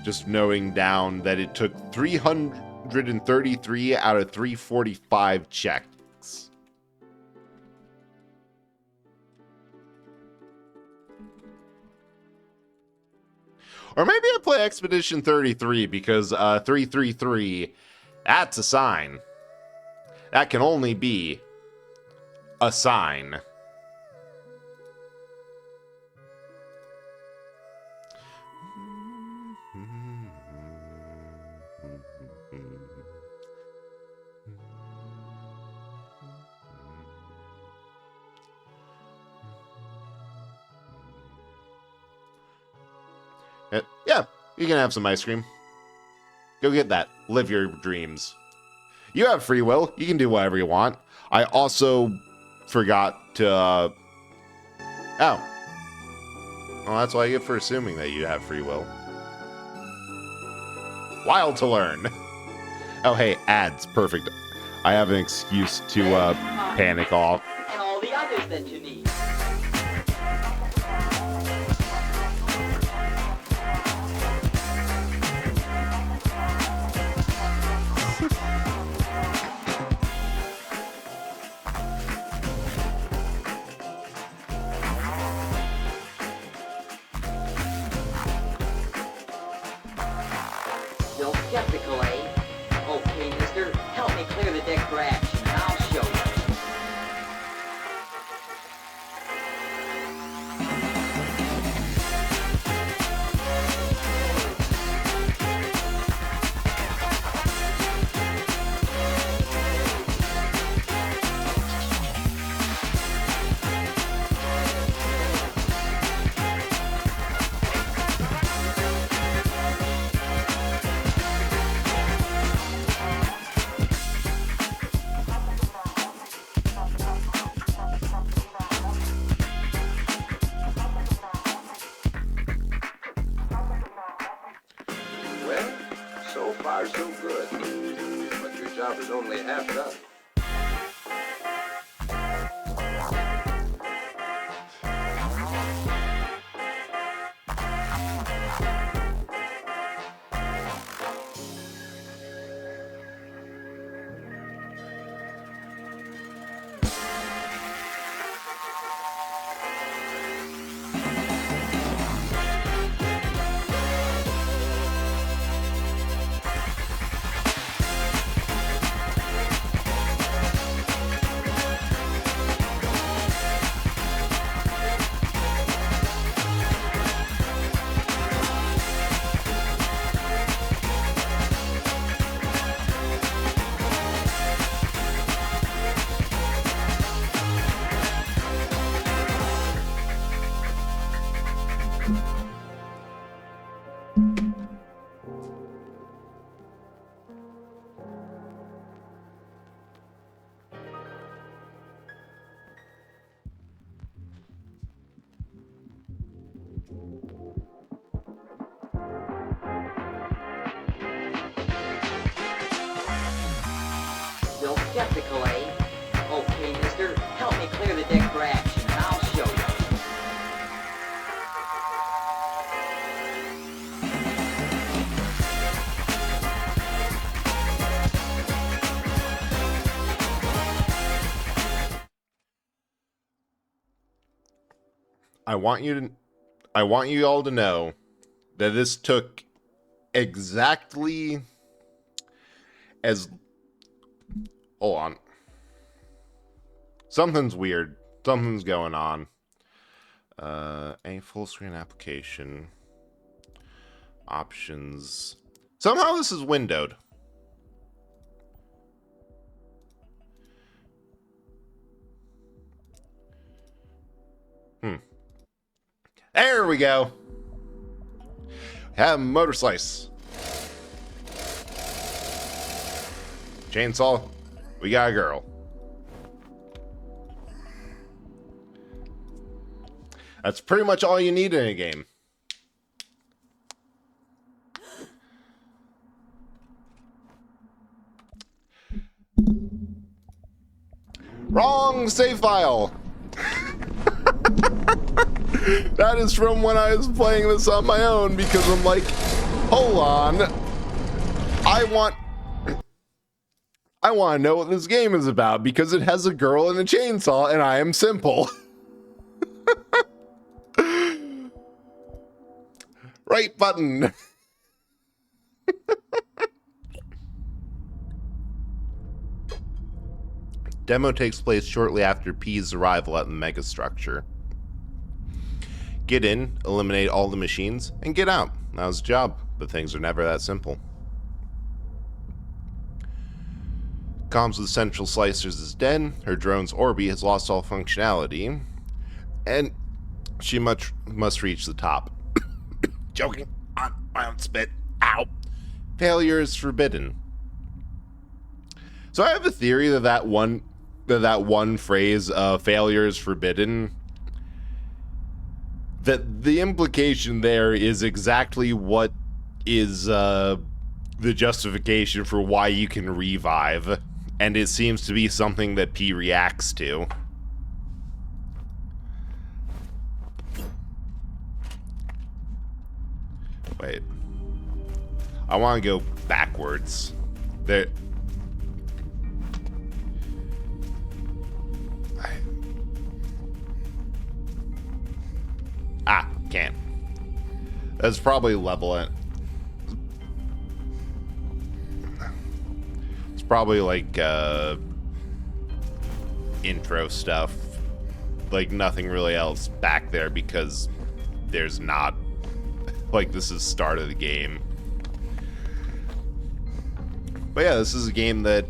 Just knowing down that it took 333 out of 345 checks. Or maybe I play Expedition 33 because 333, that's a sign. That can only be a sign. Yeah, you can have some ice cream. Go get that. Live your dreams. You have free will. You can do whatever you want. I also forgot to... Oh. Well, that's what I get for assuming that you have free will. Wild to learn. Oh, hey, ads. Perfect. I have an excuse to panic off. And all the others that you need. Still skeptical, eh? Okay, mister, help me clear the deck for action, and I'll show you. Well, so far so good. But your job is only half done. Still skeptical, eh? Okay, mister, help me clear the deck for action, and I'll show you. I want you all to know that this took exactly as... Hold on. Something's weird. Something's going on. A full screen application. Options. Somehow this is windowed. There we go. Have motor slice. Chainsaw. We got a girl. That's pretty much all you need in a game. Wrong save file. That is from when I was playing this on my own because I'm like, hold on. I want to know what this game is about because it has a girl and a chainsaw and I am simple. Right button. Demo takes place shortly after P's arrival at the megastructure. Get in, eliminate all the machines, and get out. That was the job, but things are never that simple. Comms with Central Slicers is dead, her drone's Orby has lost all functionality, and she must reach the top. Joking on my own spit. Ow. Failure is forbidden. So I have a theory that that one phrase, failure is forbidden, that the implication there is exactly what is the justification for why you can revive, and it seems to be something that P reacts to. Wait. I want to go backwards. There. Can't. That's probably level it. It's probably like intro stuff. Like nothing really else back there because there's not. Like this is start of the game. But yeah, this is a game that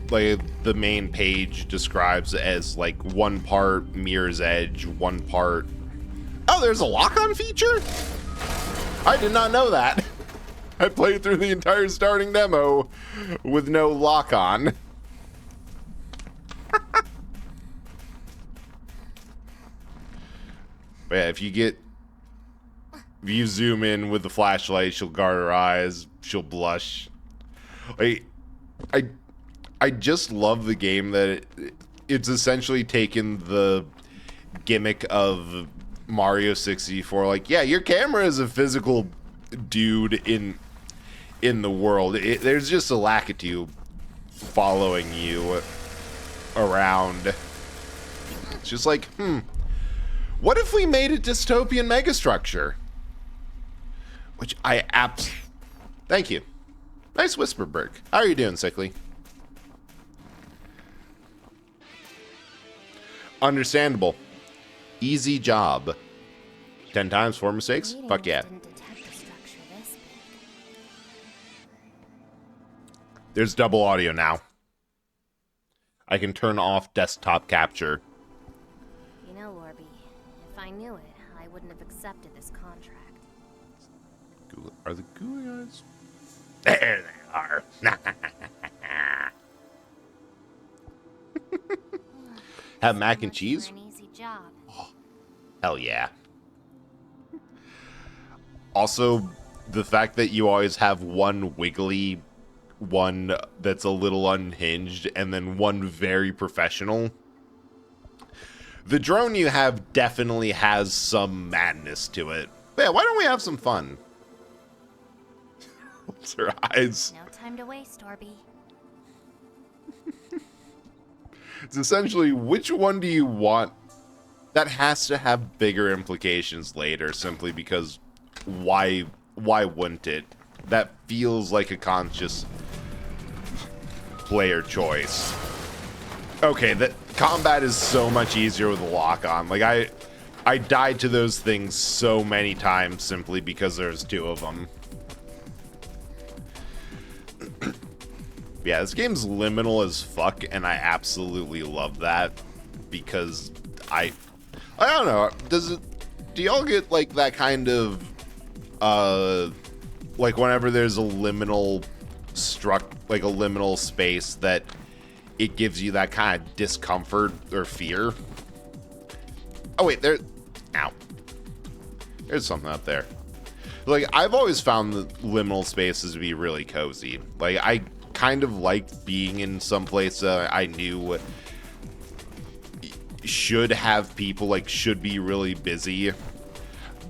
like the main page describes as like one part Mirror's Edge, one part. Oh, there's a lock-on feature? I did not know that. I played through the entire starting demo with no lock-on. But yeah, if you zoom in with the flashlight, she'll guard her eyes, she'll blush. I just love the game that it's essentially taken the gimmick of Mario 64, like, yeah, your camera is a physical dude in the world. There's just a Lakitu following you around. It's just like, what if we made a dystopian megastructure? Which thank you. Nice whisper, Burke. How are you doing, Sickly? Understandable. Easy job. 10 times, 4 mistakes? Fuck yeah. There's double audio now. I can turn off desktop capture. You know, Orby, if I knew it, I wouldn't have accepted this contract. Are the gooey eyes? There they are. Have mac and cheese? An easy job. Oh, hell yeah. Also, the fact that you always have one wiggly, one that's a little unhinged, and then one very professional. The drone you have definitely has some madness to it. But yeah, why don't we have some fun? What's her eyes? No time to waste, Orby. It's essentially, which one do you want? That has to have bigger implications later, simply because why wouldn't it? That feels like a conscious player choice. Okay, that combat is so much easier with a lock-on. Like, I died to those things so many times simply because there's two of them. Yeah, this game's liminal as fuck, and I absolutely love that because I don't know. Do y'all get like that kind of like whenever there's a liminal like a liminal space that it gives you that kind of discomfort or fear? Oh wait, ow. There's something up there. Like, I've always found the liminal spaces to be really cozy. Like, I kind of like being in some place I knew should have people, like, should be really busy,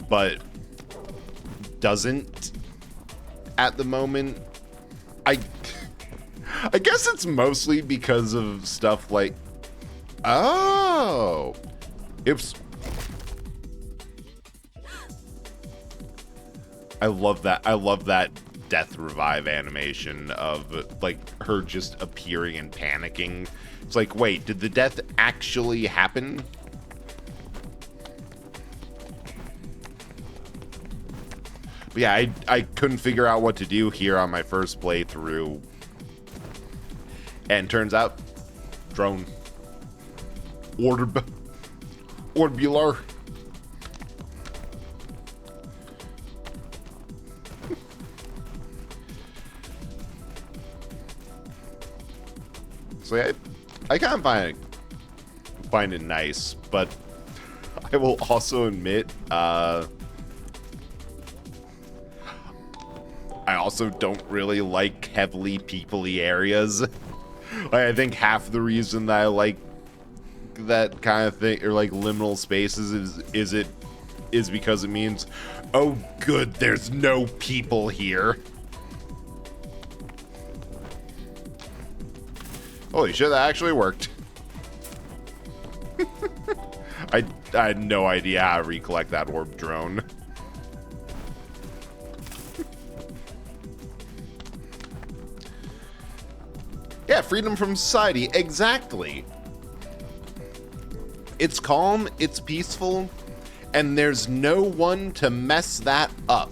but doesn't at the moment. I guess it's mostly because of stuff like, oh, oops. I love that death revive animation of like her just appearing and panicking. It's like, wait, did the death actually happen? But yeah, I couldn't figure out what to do here on my first playthrough. And turns out, drone. Orbular. So yeah, I kind of find it nice, but I will also admit, I also don't really like heavily people-y areas. Like, I think half the reason that I like that kind of thing, or like liminal spaces, is because it means, oh good, there's no people here. Holy shit, that actually worked. I had no idea how to recollect that orb drone. Yeah, freedom from society, exactly. It's calm, it's peaceful, and there's no one to mess that up.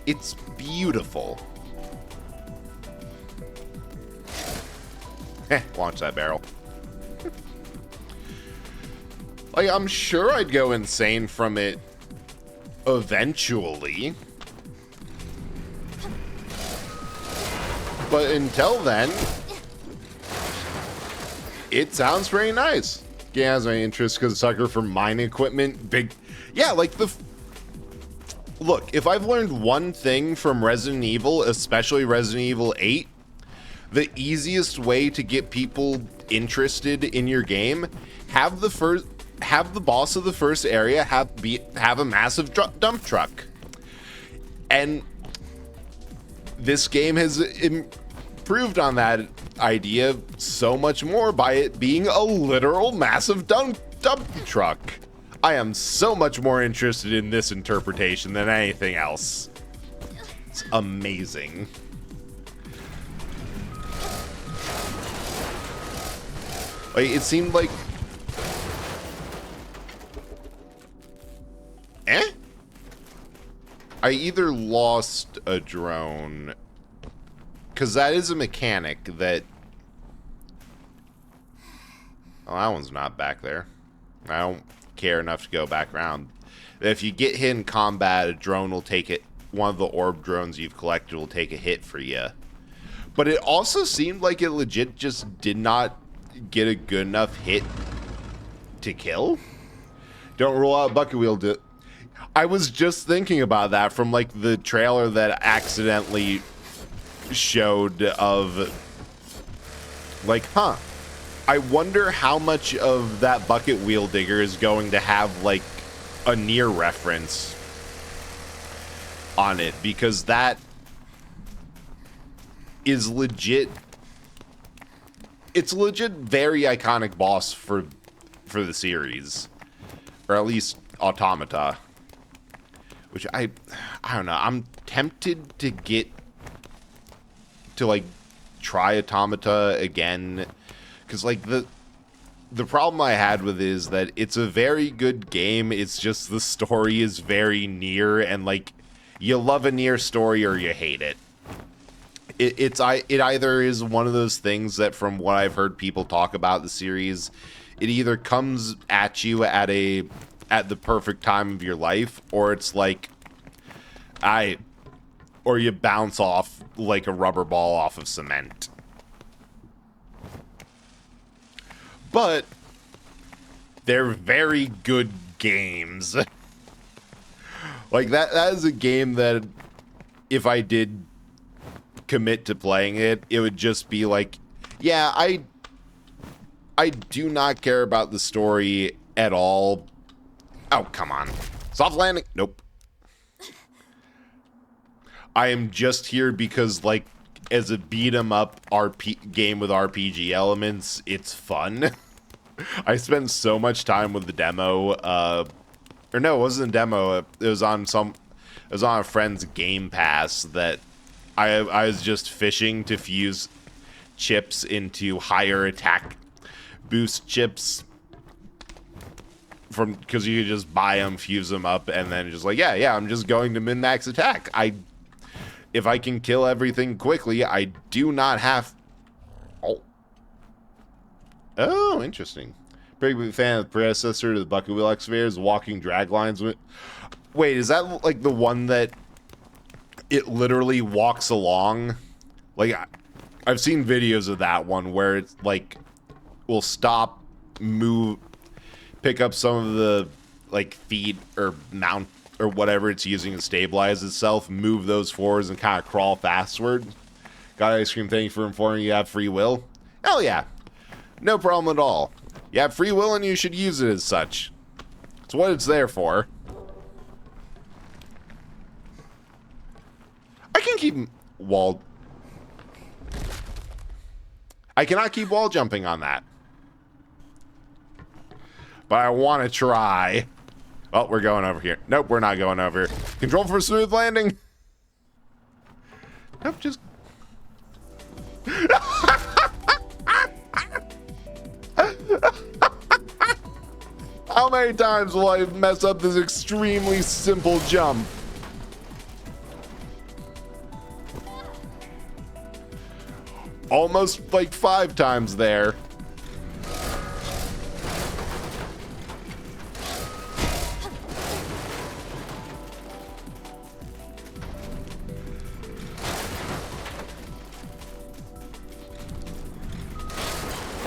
It's beautiful. Launch that barrel. Like, I'm sure I'd go insane from it eventually. But until then, it sounds pretty nice. Game has my interest because sucker for mine equipment. Yeah, like look, if I've learned one thing from Resident Evil, especially Resident Evil 8, the easiest way to get people interested in your game, have the boss of the first area have a massive dump truck. And this game has improved on that idea so much more by it being a literal massive dump truck. I am so much more interested in this interpretation than anything else. It's amazing. Like, it seemed like... I either lost a drone, because that is a mechanic that... Oh, that one's not back there. I don't care enough to go back around. If you get hit in combat, a drone will take it. One of the orb drones you've collected will take a hit for you. But it also seemed like it legit just did not get a good enough hit to kill. Don't rule out bucket wheel. I was just thinking about that from like the trailer that accidentally showed of like, I wonder how much of that bucket wheel digger is going to have like a near reference on it, because that is legit. It's a legit very iconic boss for the series, or at least Automata, which I don't know. I'm tempted to get to like try Automata again, because like the problem I had with it is that it's a very good game. It's just the story is very near, and like you love a near story or you hate it. It either is one of those things that, from what I've heard people talk about the series, it either comes at you at the perfect time of your life, or it's like or you bounce off like a rubber ball off of cement. But they're very good games. Like that is a game that if I did commit to playing it, it would just be like, yeah, I do not care about the story at all. Oh, come on. Soft landing. Nope. I am just here because, like, as a beat-em-up game with RPG elements, it's fun. I spent so much time with the demo, or no, it wasn't a demo. It was on a friend's Game Pass that I was just fishing to fuse chips into higher attack boost chips because you could just buy them, fuse them up, and then just like, yeah, I'm just going to min-max attack. If I can kill everything quickly, I do not have... Oh, interesting. Pretty big fan of the predecessor to the bucket wheel excavators, walking drag lines. Wait, is that like the one that it literally walks along? Like, I've seen videos of that one where it's like, will stop, move, pick up some of the like feet or mount or whatever it's using to stabilize itself, move those forwards and kind of crawl fastward. Got ice cream, thank you for informing you have free will. Hell yeah. No problem at all. You have free will and you should use it as such. It's what it's there for. I can keep wall... I cannot keep wall jumping on that. But I want to try. Oh, we're going over here. Nope, we're not going over here. Control for smooth landing. Nope, just... How many times will I mess up this extremely simple jump? Almost like 5 times there.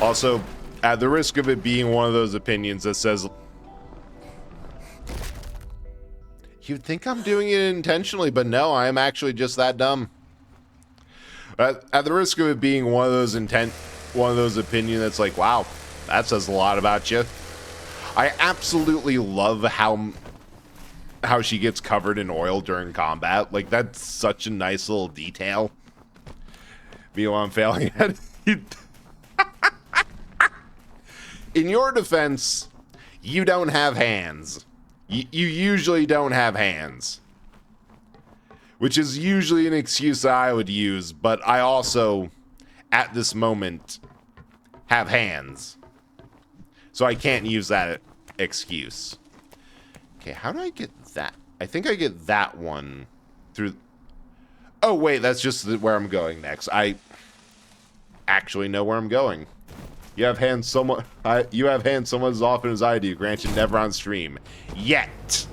Also, at the risk of it being one of those opinions that says, you'd think I'm doing it intentionally, but no, I am actually just that dumb. At the risk of it being one of those opinions that's like, wow, that says a lot about you. I absolutely love how she gets covered in oil during combat. Like, that's such a nice little detail. Meanwhile, I'm failing at it. In your defense, you don't have hands. You usually don't have hands. Which is usually an excuse that I would use, but I also, at this moment, have hands. So I can't use that excuse. Okay, how do I get that? I think I get that one through... Oh, wait, that's just where I'm going next. I actually know where I'm going. You have hands somewhat as often as I do, granted never on stream. Yet.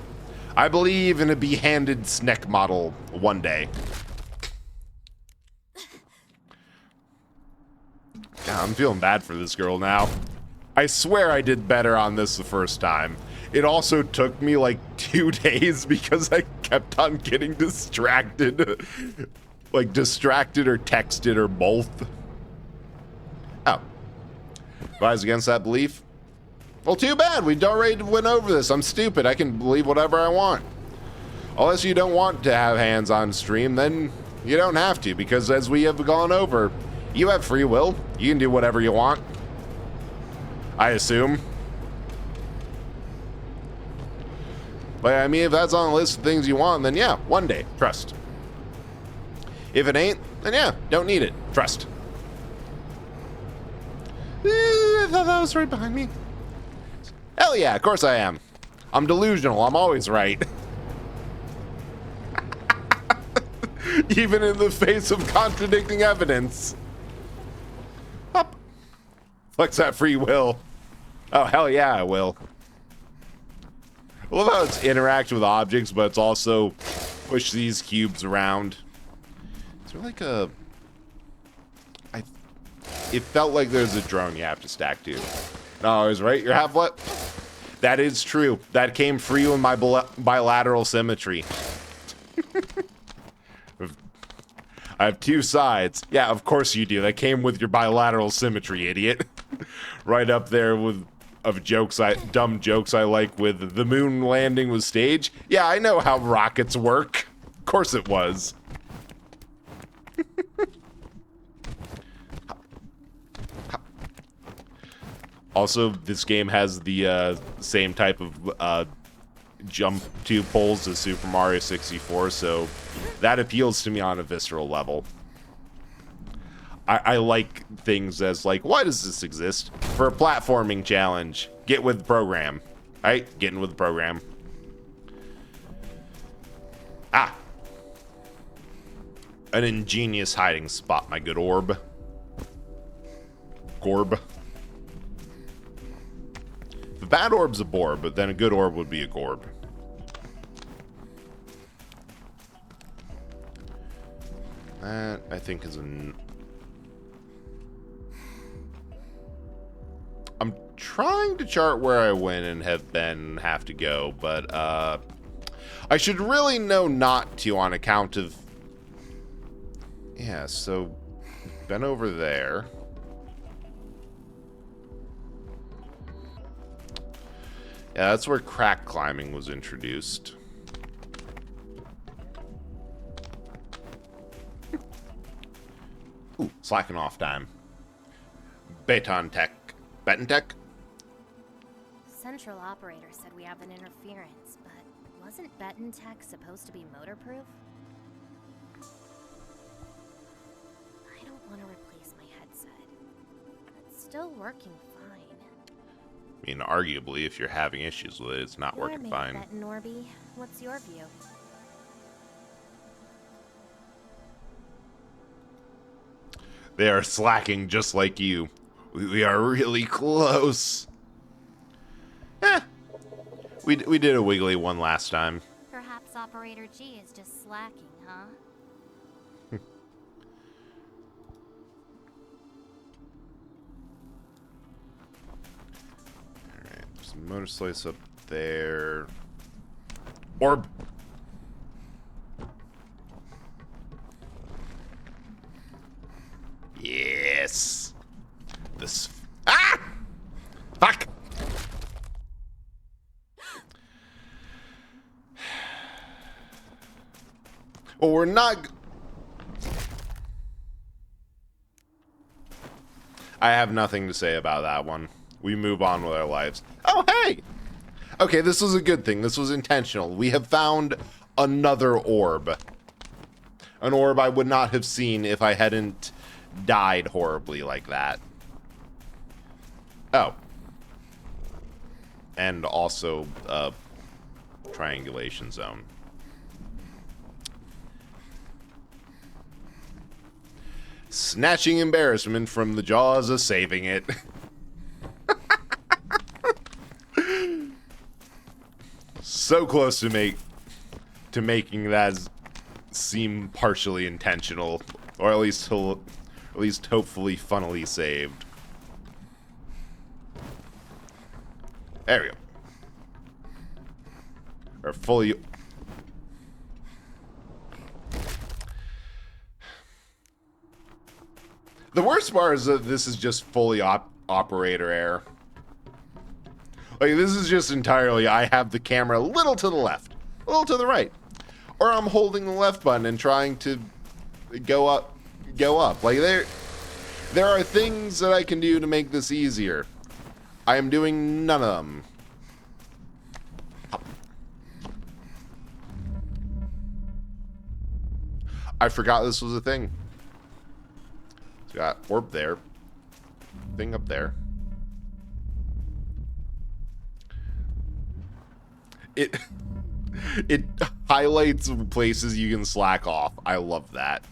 I believe in a behanded snack model one day. God, I'm feeling bad for this girl now. I swear I did better on this the first time. It also took me like 2 days because I kept on getting distracted. Like distracted or texted or both. Oh. Rise against that belief? Well, too bad. We already went over this. I'm stupid. I can believe whatever I want. Unless you don't want to have hands on stream, then you don't have to, because as we have gone over, you have free will. You can do whatever you want. I assume. But I mean, if that's on the list of things you want, then yeah, one day. Trust. If it ain't, then yeah, don't need it. Trust. I thought that was right behind me. Hell yeah, of course I am. I'm delusional. I'm always right. Even in the face of contradicting evidence. Up. Flex that free will. Oh, hell yeah, I will. I love how it's interact with objects, but it's also push these cubes around. Is there like a... It felt like there's a drone you have to stack to. No, I was right. You're half what? That is true. That came free with my bilateral symmetry. I have two sides. Yeah, of course you do. That came with your bilateral symmetry, idiot. Right up there with dumb jokes I like with the moon landing was staged. Yeah, I know how rockets work. Of course it was. Also, this game has the same type of jump to poles as Super Mario 64, so that appeals to me on a visceral level. I like things as like, why does this exist? For a platforming challenge, get with the program. Right? Getting with the program. Ah! An ingenious hiding spot, my good orb. Gorb. The bad orb's a bore, but then a good orb would be a gorb. That, I think, is an... I'm trying to chart where I went and have to go, but I should really know not to on account of... Yeah, so... Been over there. Yeah, that's where crack climbing was introduced. Ooh, slacking off time. Beton tech. Beton tech? Central operator said we have an interference, but wasn't Beton Tech supposed to be motorproof? I don't want to replace my headset. It's still working fine. I mean, arguably, if you're having issues with it, it's not You're working a fine. Beton Orby. What's your view? They are slacking just like you. We are really close. Eh. We did a wiggly one last time. Perhaps Operator G is just slacking, huh? Alright, there's a motor slice up there. Orb! Yes! This... Ah! Fuck! Well, we're not... I have nothing to say about that one. We move on with our lives. Oh, hey! Okay, this was a good thing. This was intentional. We have found another orb. An orb I would not have seen if I hadn't died horribly like that. Oh. And also a triangulation zone. Snatching embarrassment from the jaws of saving it. So close to making that seem partially intentional, or at least hopefully funnily saved. There we go. Or fully. The worst part is that this is just fully operator error. Like, this is just entirely, I have the camera a little to the left, a little to the right. Or I'm holding the left button and trying to go up. Like, there are things that I can do to make this easier. I am doing none of them. I forgot this was a thing. So got orb there. Thing up there. It highlights of places you can slack off. I love that.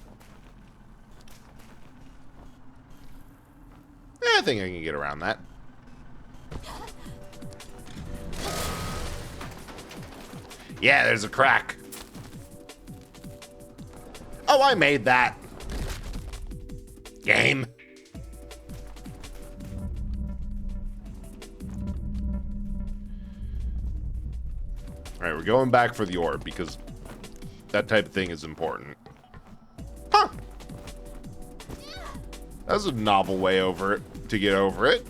I think I can get around that. Yeah, there's a crack. Oh, I made that. Game. Alright, we're going back for the orb because that type of thing is important. Huh. That's a novel way over it to get over it.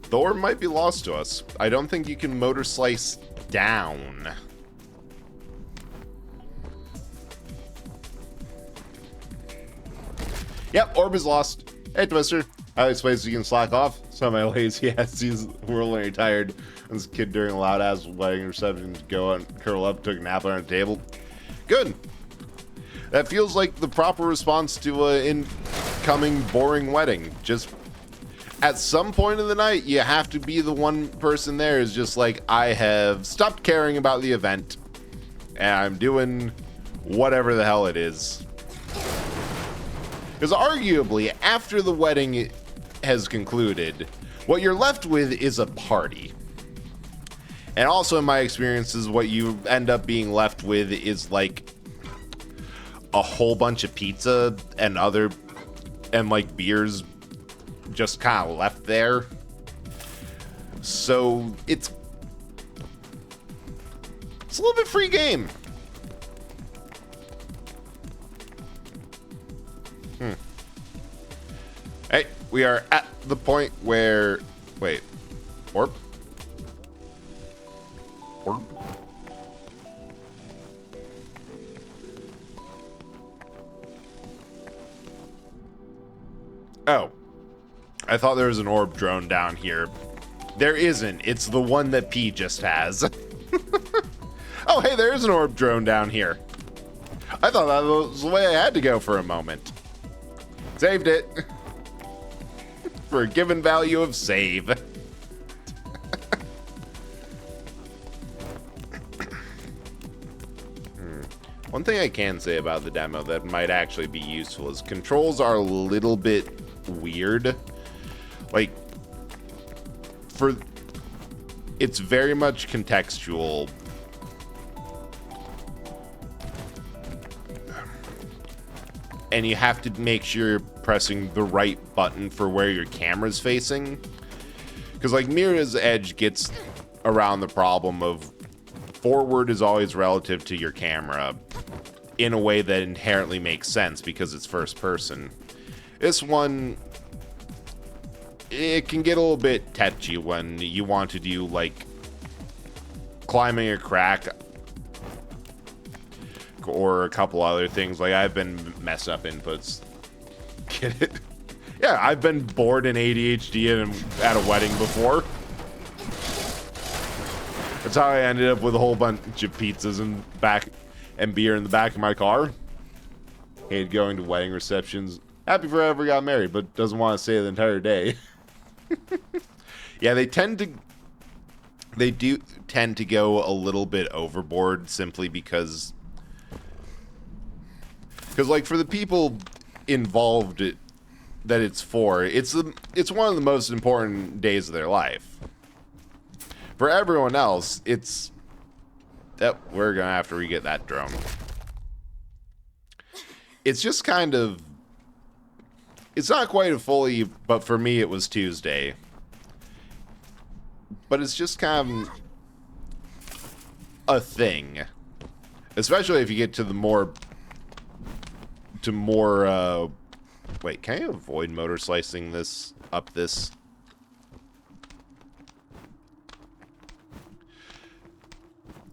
The orb might be lost to us. I don't think you can motor slice down. Yep, orb is lost. Hey, Twister. I always places you can slack off. Some of my lazy asses were really tired. And this kid during a loud ass wedding reception to go and curl up, took a nap on a table. Good. That feels like the proper response to an incoming boring wedding. Just at some point in the night, you have to be the one person there is just like, I have stopped caring about the event and I'm doing whatever the hell it is. Because arguably, after the wedding has concluded, what you're left with is a party. And also, in my experiences, what you end up being left with is like a whole bunch of pizza and like beers just kind of left there. So it's a little bit free game. Hey, we are at the point where... Wait. Orb? Orb? Oh. I thought there was an orb drone down here. There isn't. It's the one that P just has. Oh, hey, there is an orb drone down here. I thought that was the way I had to go for a moment. Saved it. For a given value of save. One thing I can say about the demo that might actually be useful is controls are a little bit weird. Like, it's very much contextual. And you have to make sure you're pressing the right button for where your camera's facing. Because like Mirror's Edge gets around the problem of forward is always relative to your camera in a way that inherently makes sense because it's first person. This one, it can get a little bit tetchy when you want to do like climbing a crack or a couple other things. Like I've been messing up inputs. Get it? Yeah, I've been bored in ADHD at a wedding before. That's how I ended up with a whole bunch of pizzas and beer in the back of my car. Hated going to wedding receptions. Happy forever got married, but doesn't want to stay the entire day. Yeah, they do tend to go a little bit overboard simply because like for the people involved that it's for, it's one of the most important days of their life. For everyone else, it's that we're gonna have to re-get that drone. It's just kind of, it's not quite a fully, but for me it was Tuesday. But it's just kind of a thing, especially if you get to the more. Wait, can I avoid motor slicing this up this?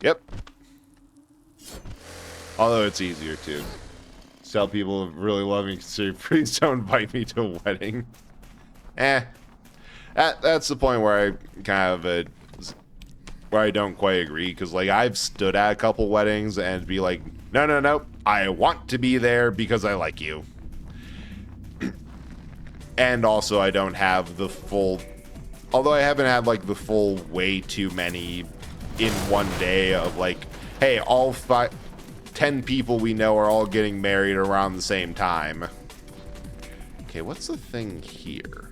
Yep. Although it's easier to tell people really love me, consider please don't invite me to a wedding. That's the point where I kind of where I don't quite agree, because like I've stood at a couple weddings and be like, no, I want to be there because I like you. And also I don't have the full, although I haven't had like the full way too many in one day of like, hey, all 10 people we know are all getting married around the same time. Okay, what's the thing here?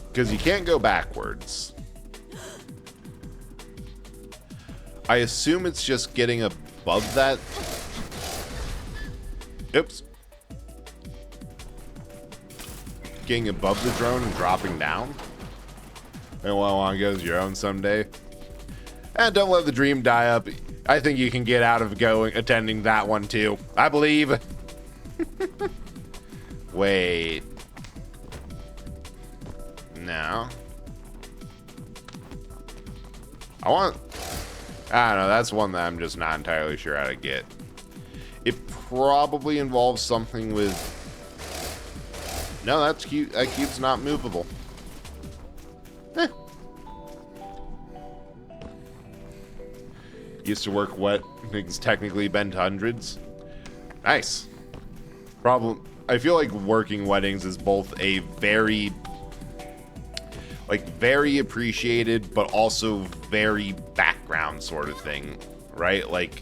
Because you can't go backwards. I assume it's just getting above that. Oops. Getting above the drone and dropping down. And well, on goes your own someday. And don't let the dream die up. I think you can get out of attending that one too. I believe. Wait. No. I don't know, that's one that I'm just not entirely sure how to get. It probably involves something with... No, that's cute. That cube's not movable. Eh. Used to work what things technically been to hundreds. Nice. I feel like working weddings is both a very appreciated, but also very background sort of thing, right? Like,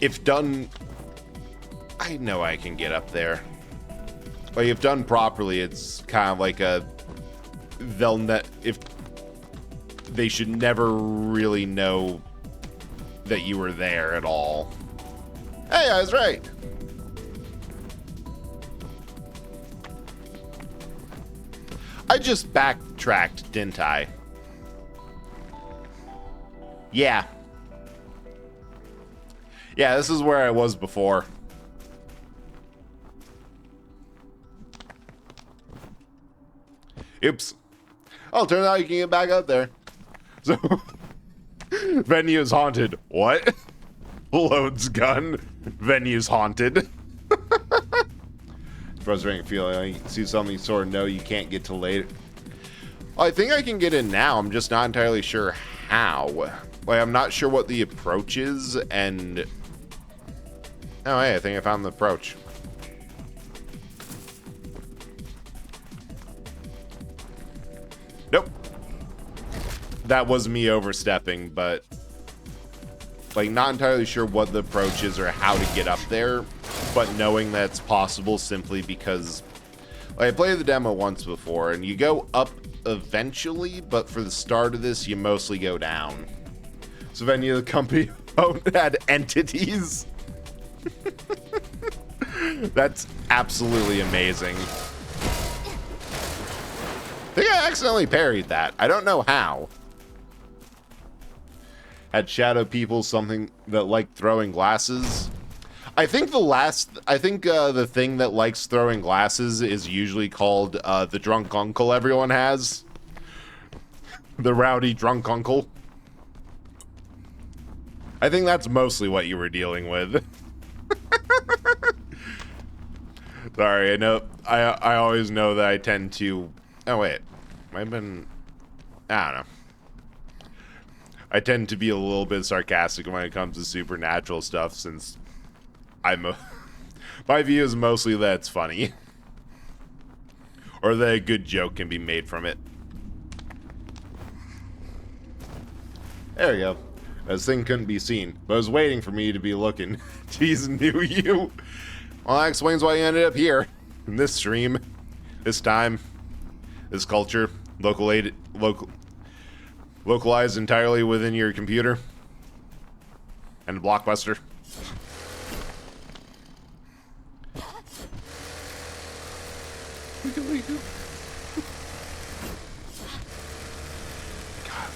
if done, I know I can get up there. Like, if done properly, it's kind of like if they should never really know that you were there at all. Hey, I was right. I just backtracked, didn't I? Yeah. Yeah, this is where I was before. Oops. Oh, turns out you can get back up there. So, venue's haunted. What? Loads gun. Venue's haunted. Frustrating feeling. You see something you sort of know you can't get to later. Well, I think I can get in now. I'm just not entirely sure how. Like, I'm not sure what the approach is, and... Oh, hey, I think I found the approach. Nope. That was me overstepping, but... Like, not entirely sure what the approach is or how to get up there, but knowing that it's possible simply because... Like, I played the demo once before, and you go up eventually, but for the start of this, you mostly go down. So if any of the company had entities... That's absolutely amazing. I think I accidentally parried that. I don't know how. Had shadow people something that liked throwing glasses? I think the thing that likes throwing glasses is usually called the drunk uncle everyone has. The rowdy drunk uncle. I think that's mostly what you were dealing with. Sorry, I know. I always know that I tend to... Oh, wait. I've been... I don't know. I tend to be a little bit sarcastic when it comes to supernatural stuff, since my view is mostly that it's funny. Or that a good joke can be made from it. There we go. This thing couldn't be seen, but it was waiting for me to be looking. Jeez, knew you. Well, that explains why you ended up here. In this stream. This time. This culture. Localized entirely within your computer. And Blockbuster.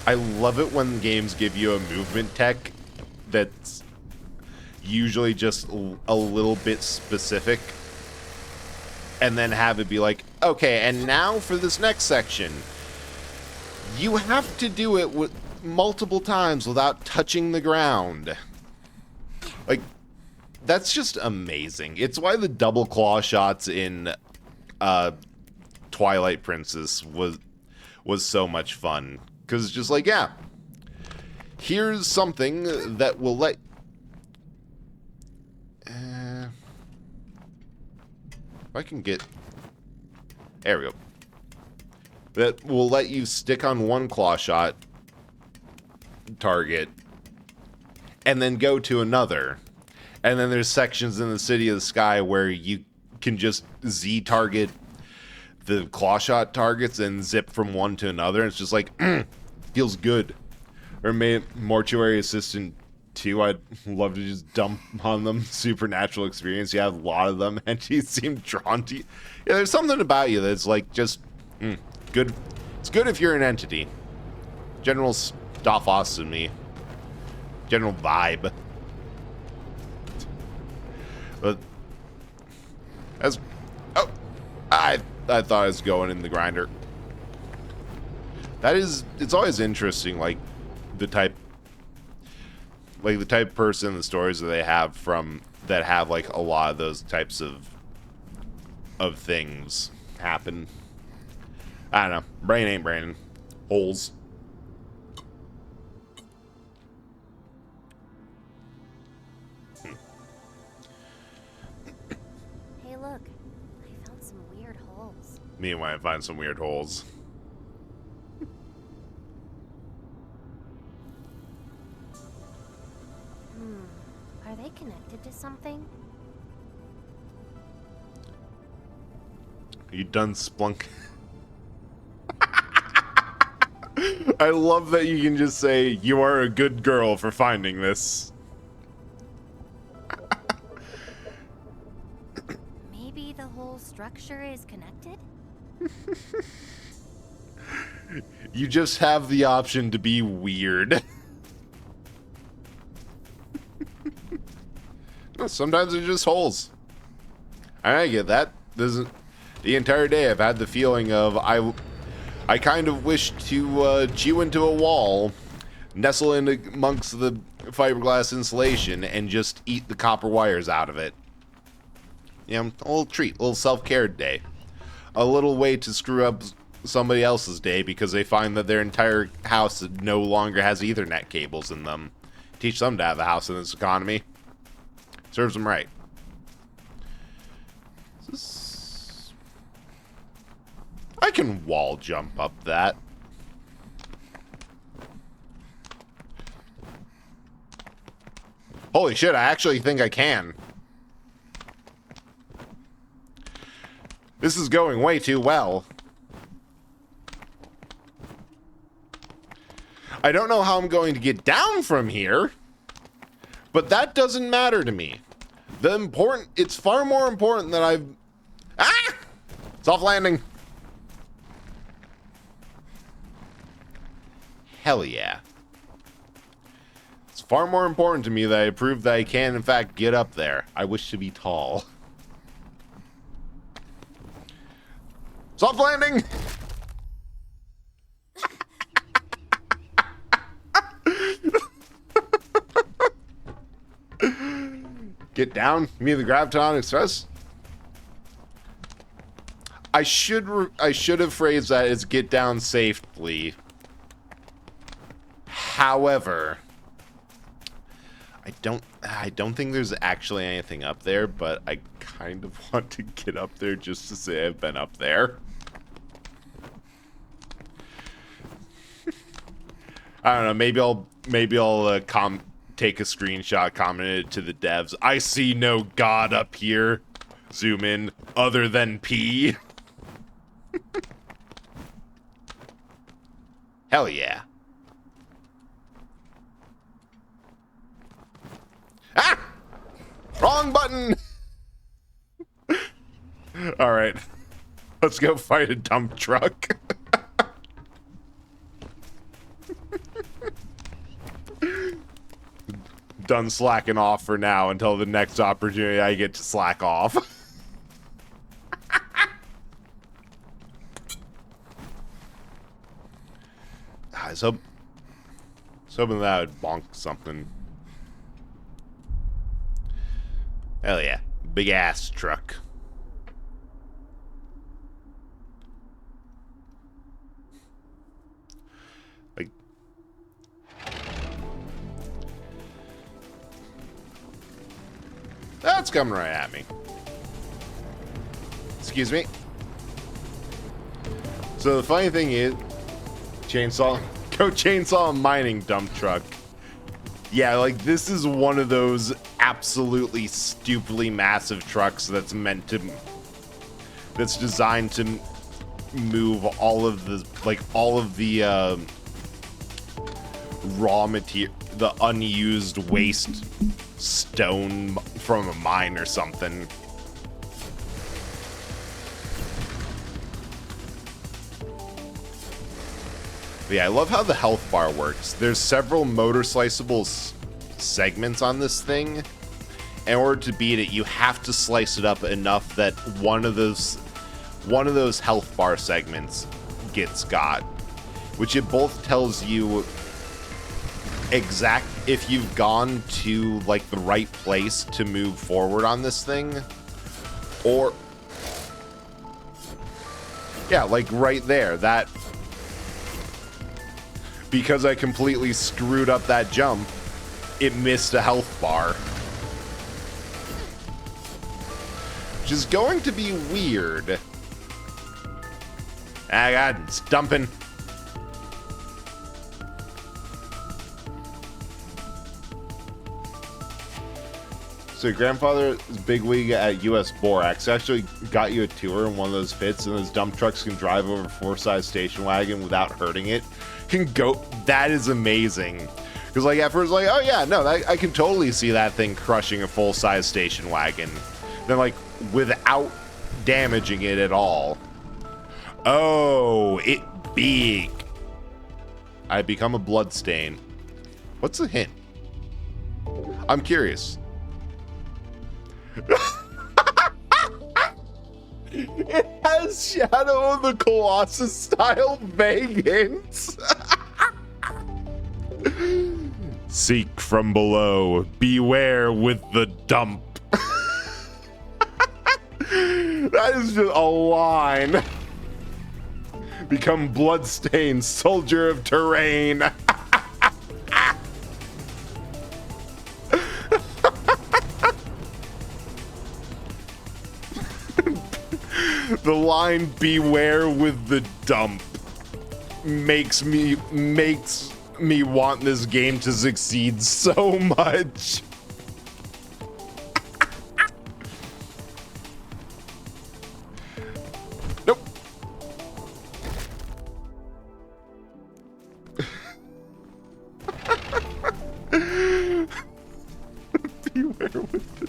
I love it when games give you a movement tech that's usually just a little bit specific, and then have it be like, okay, and now for this next section, you have to do it with multiple times without touching the ground. Like, that's just amazing. It's why the double claw shots in Twilight Princess was so much fun. Because it's just like, yeah, here's something that will let... if I can get... There we go. That will let you stick on one claw shot target and then go to another. And then there's sections in the City of the Sky where you can just Z-target the claw shot targets and zip from one to another. It's just like, feels good. Or Mortuary Assistant 2, I'd love to just dump on them. Supernatural experience. You have a lot of them, and you seem drawn to you. Yeah, there's something about you that's like just good. It's good if you're an entity. General Stoffos and me. General vibe. But as I thought I was going in the grinder. It's always interesting, like the type of person, the stories that they have that have like a lot of those types of things happen. I don't know. Brain ain't braining. Holes. Hey, look. I found some weird holes. Me and I find some weird holes. Are they connected to something? You done splunk? I love that you can just say, you are a good girl for finding this. Maybe the whole structure is connected? You just have the option to be weird. No, sometimes they're just holes. I get that. The entire day I've had the feeling of I kind of wish to chew into a wall, nestle in amongst the fiberglass insulation, and just eat the copper wires out of it. You know, a little treat, a little self-care day. A little way to screw up somebody else's day because they find that their entire house no longer has Ethernet cables in them. Teach them to have a house in this economy. Serves them right. I can wall jump up that. Holy shit, I actually think I can. This is going way too well. I don't know how I'm going to get down from here, but that doesn't matter to me. It's far more important that soft landing. Hell yeah. It's far more important to me that I prove that I can, in fact, get up there. I wish to be tall. Soft landing! Get down? You mean the Graviton Express? I should have phrased that as get down safely. However, I don't think there's actually anything up there, but I kind of want to get up there just to say I've been up there. I don't know, maybe I'll take a screenshot, comment it to the devs. I see no god up here. Zoom in other than P. Hell yeah. Ah! Wrong button! Alright. Let's go fight a dump truck. Done slacking off for now until the next opportunity I get to slack off. I was hoping that I would bonk something. Hell yeah. Big ass truck. Like, That's coming right at me. Excuse me. So the funny thing is, chainsaw a mining dump truck. Yeah, like this is one of those absolutely stupidly massive trucks that's designed to move all of the raw material, the unused waste stone from a mine or something. But yeah, I love how the health bar works. There's several motor sliceable segments on this thing. In order to beat it, you have to slice it up enough that one of those health bar segments gets got, which it both tells you exact if you've gone to like the right place to move forward on this thing, or yeah, like right there, that because I completely screwed up that jump, it missed a health bar, which is going to be weird. Ah, God, it's dumping. So grandfather's big wig at US Borax actually got you a tour in one of those pits, and those dump trucks can drive over a full-size station wagon without hurting it. Can go. That is amazing. Because like at first, like, oh yeah, no, I can totally see that thing crushing a full-size station wagon. Then like without damaging it at all. Oh, it big. I become a bloodstain. What's the hint? I'm curious. It has Shadow of the Colossus style vague hints. Seek from below, beware with the dump. That is just a line. Become bloodstained soldier of terrain. The line beware with the dump makes me want this game to succeed so much. Nope. Beware with the...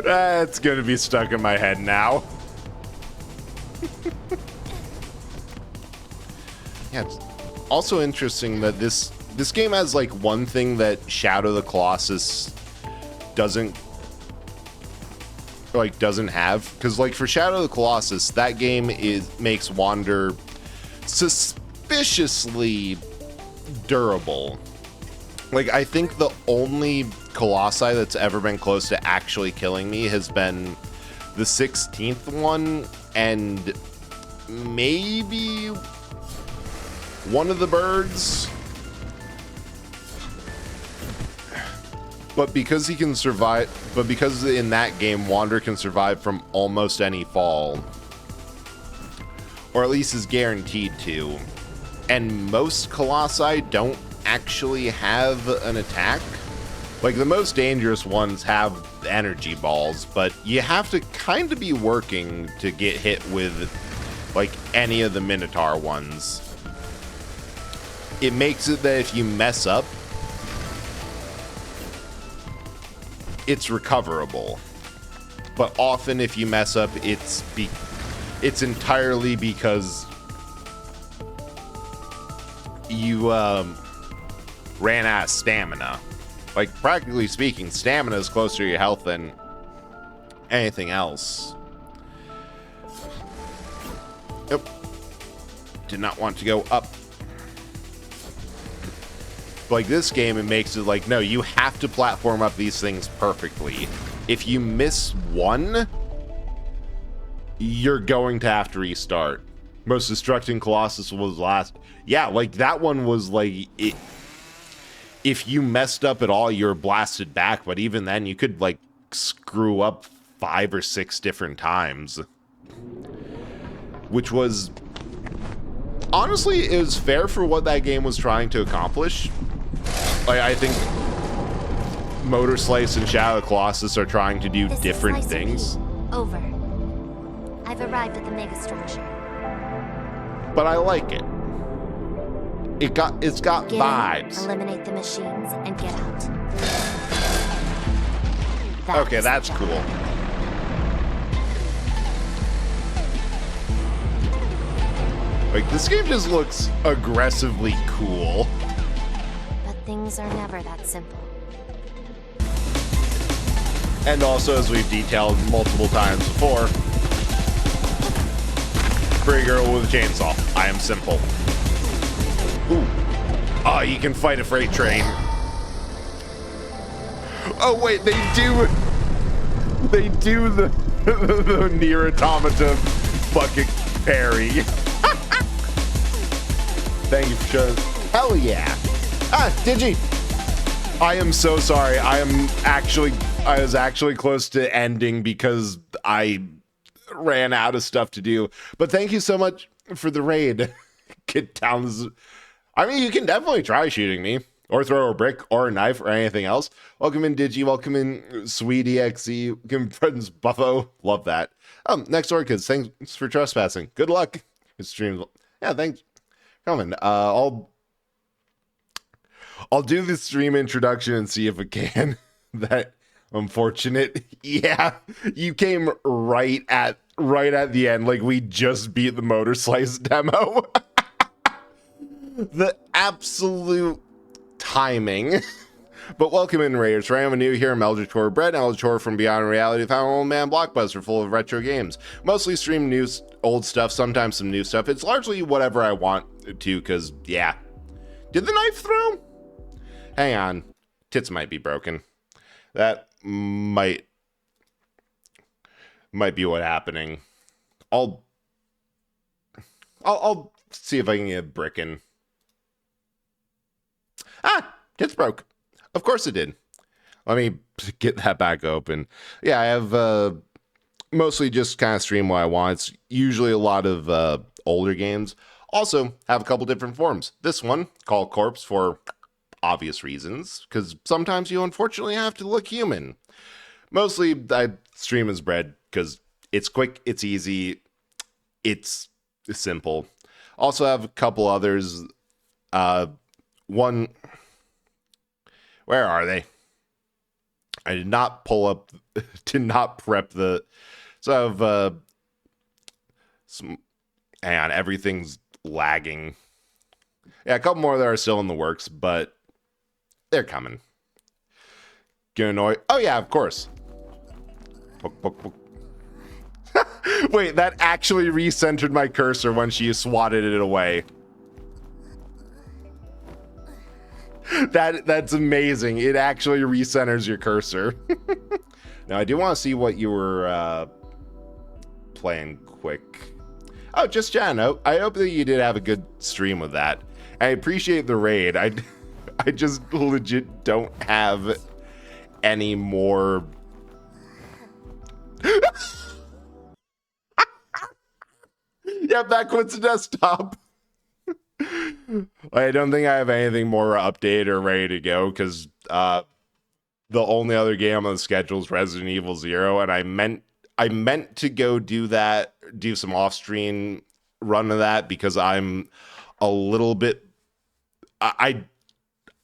That's gonna be stuck in my head now. Yeah, it's also interesting that this game has like one thing that Shadow of the Colossus doesn't have, because like for Shadow of the Colossus, that game makes Wander suspiciously durable. Like I think the only Colossi that's ever been close to actually killing me has been the 16th one, and maybe one of the birds. But because he can survive, but because in that game Wander can survive from almost any fall, or at least is guaranteed to, and most Colossi don't actually have an attack. Like the most dangerous ones have energy balls, but you have to kind of be working to get hit with like any of the Minotaur ones. It makes it that if you mess up, it's recoverable. But often if you mess up, it's entirely because you ran out of stamina. Like, practically speaking, stamina is closer to your health than anything else. Yep. Did not want to go up. Like this game, it makes it like, no, you have to platform up these things perfectly. If you miss one, you're going to have to restart. Most Destructing Colossus was last. Yeah, like that one was like it. If you messed up at all, you're blasted back. But even then, you could like screw up 5 or 6 different times. Which was... honestly, it was fair for what that game was trying to accomplish. Like, I think Motor Slice and Shadow of the Colossus are trying to do different things. Over. I've arrived at the megastructure. But I like it. It's got Get vibes. in, eliminate the machines, and get out. Okay, that's cool. Like, this game just looks aggressively cool. But things are never that simple. And also, as we've detailed multiple times before, pretty girl with a chainsaw. I am simple. Ooh. Oh, you can fight a freight train. Oh wait, they do the Nier Automata bucket parry. Thank you for showing. Hell yeah. Ah, Digi. I am so sorry. I was actually close to ending because I ran out of stuff to do. But thank you so much for the raid. Get down. I mean, you can definitely try shooting me, or throw a brick, or a knife, or anything else. Welcome in, Digi. Welcome in, Sweetie XE. Welcome in, Friends Buffo. Love that. Next door, kids. Thanks for trespassing. Good luck. Good stream. Yeah, thanks for coming. I'll do the stream introduction and see if it can. That unfortunate. Yeah, you came right at the end. Like, we just beat the Motor Slice demo. The absolute timing. But welcome in, Raiders. Random new here. I'm Eldritch Horror Bread, Eldritch Horror from Beyond Reality. Found an old man blockbuster full of retro games. Mostly stream new old stuff, sometimes some new stuff. It's largely whatever I want to, because, yeah. Did the knife throw? Hang on. Tits might be broken. That might be what happening. I'll see if I can get a brick in. Ah, tits broke. Of course it did. Let me get that back open. Yeah, I have mostly just kind of stream what I want. It's usually a lot of older games. Also, have a couple different forms. This one, called Corpse, for obvious reasons, because sometimes you unfortunately have to look human. Mostly, I stream as Bread, because it's quick, it's easy, it's simple. Also have a couple others. One... Where are they? I did not pull up, did not prep the... So I have some... Hang on, everything's lagging. Yeah, a couple more that are still in the works, but they're coming. Get annoyed. Oh yeah, of course. Poke, poke, poke. Wait, that actually recentered my cursor when she swatted it away. That's amazing. It actually recenters your cursor. Now, I do want to see what you were playing quick. Oh, just chatting out. I hope that you did have a good stream with that. I appreciate the raid. I just legit don't have any more. Yeah, back with the desktop. I don't think I have anything more updated or ready to go, because the only other game on the schedule is Resident Evil 0, and I meant to go do some off-stream run of that, because I'm a little bit... I've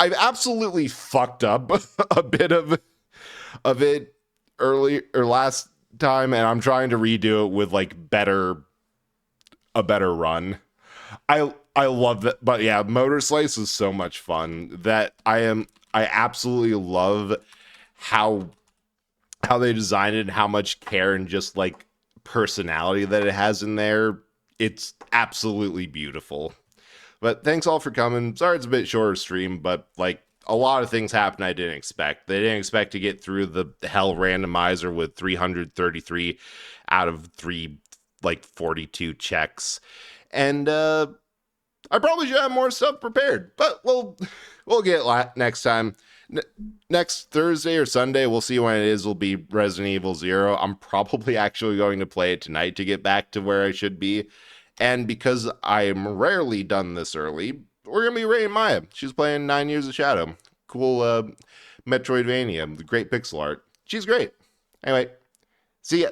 absolutely fucked up a bit of it early or last time, and I'm trying to redo it with like a better run. I love that, but yeah, Motor Slice is so much fun that I absolutely love how they designed it and how much care and just like personality that it has in there. It's absolutely beautiful. But thanks all for coming. Sorry it's a bit shorter stream, but like a lot of things happened I didn't expect. They didn't expect to get through the hell randomizer with 333 out of 42 checks. And I probably should have more stuff prepared, but we'll get it next time. Next Thursday or Sunday, we'll see when it is, will be Resident Evil 0. I'm probably actually going to play it tonight to get back to where I should be. And because I'm rarely done this early, we're going to be rating Maya. She's playing 9 Years of Shadow. Cool Metroidvania, the great pixel art. She's great. Anyway, see ya.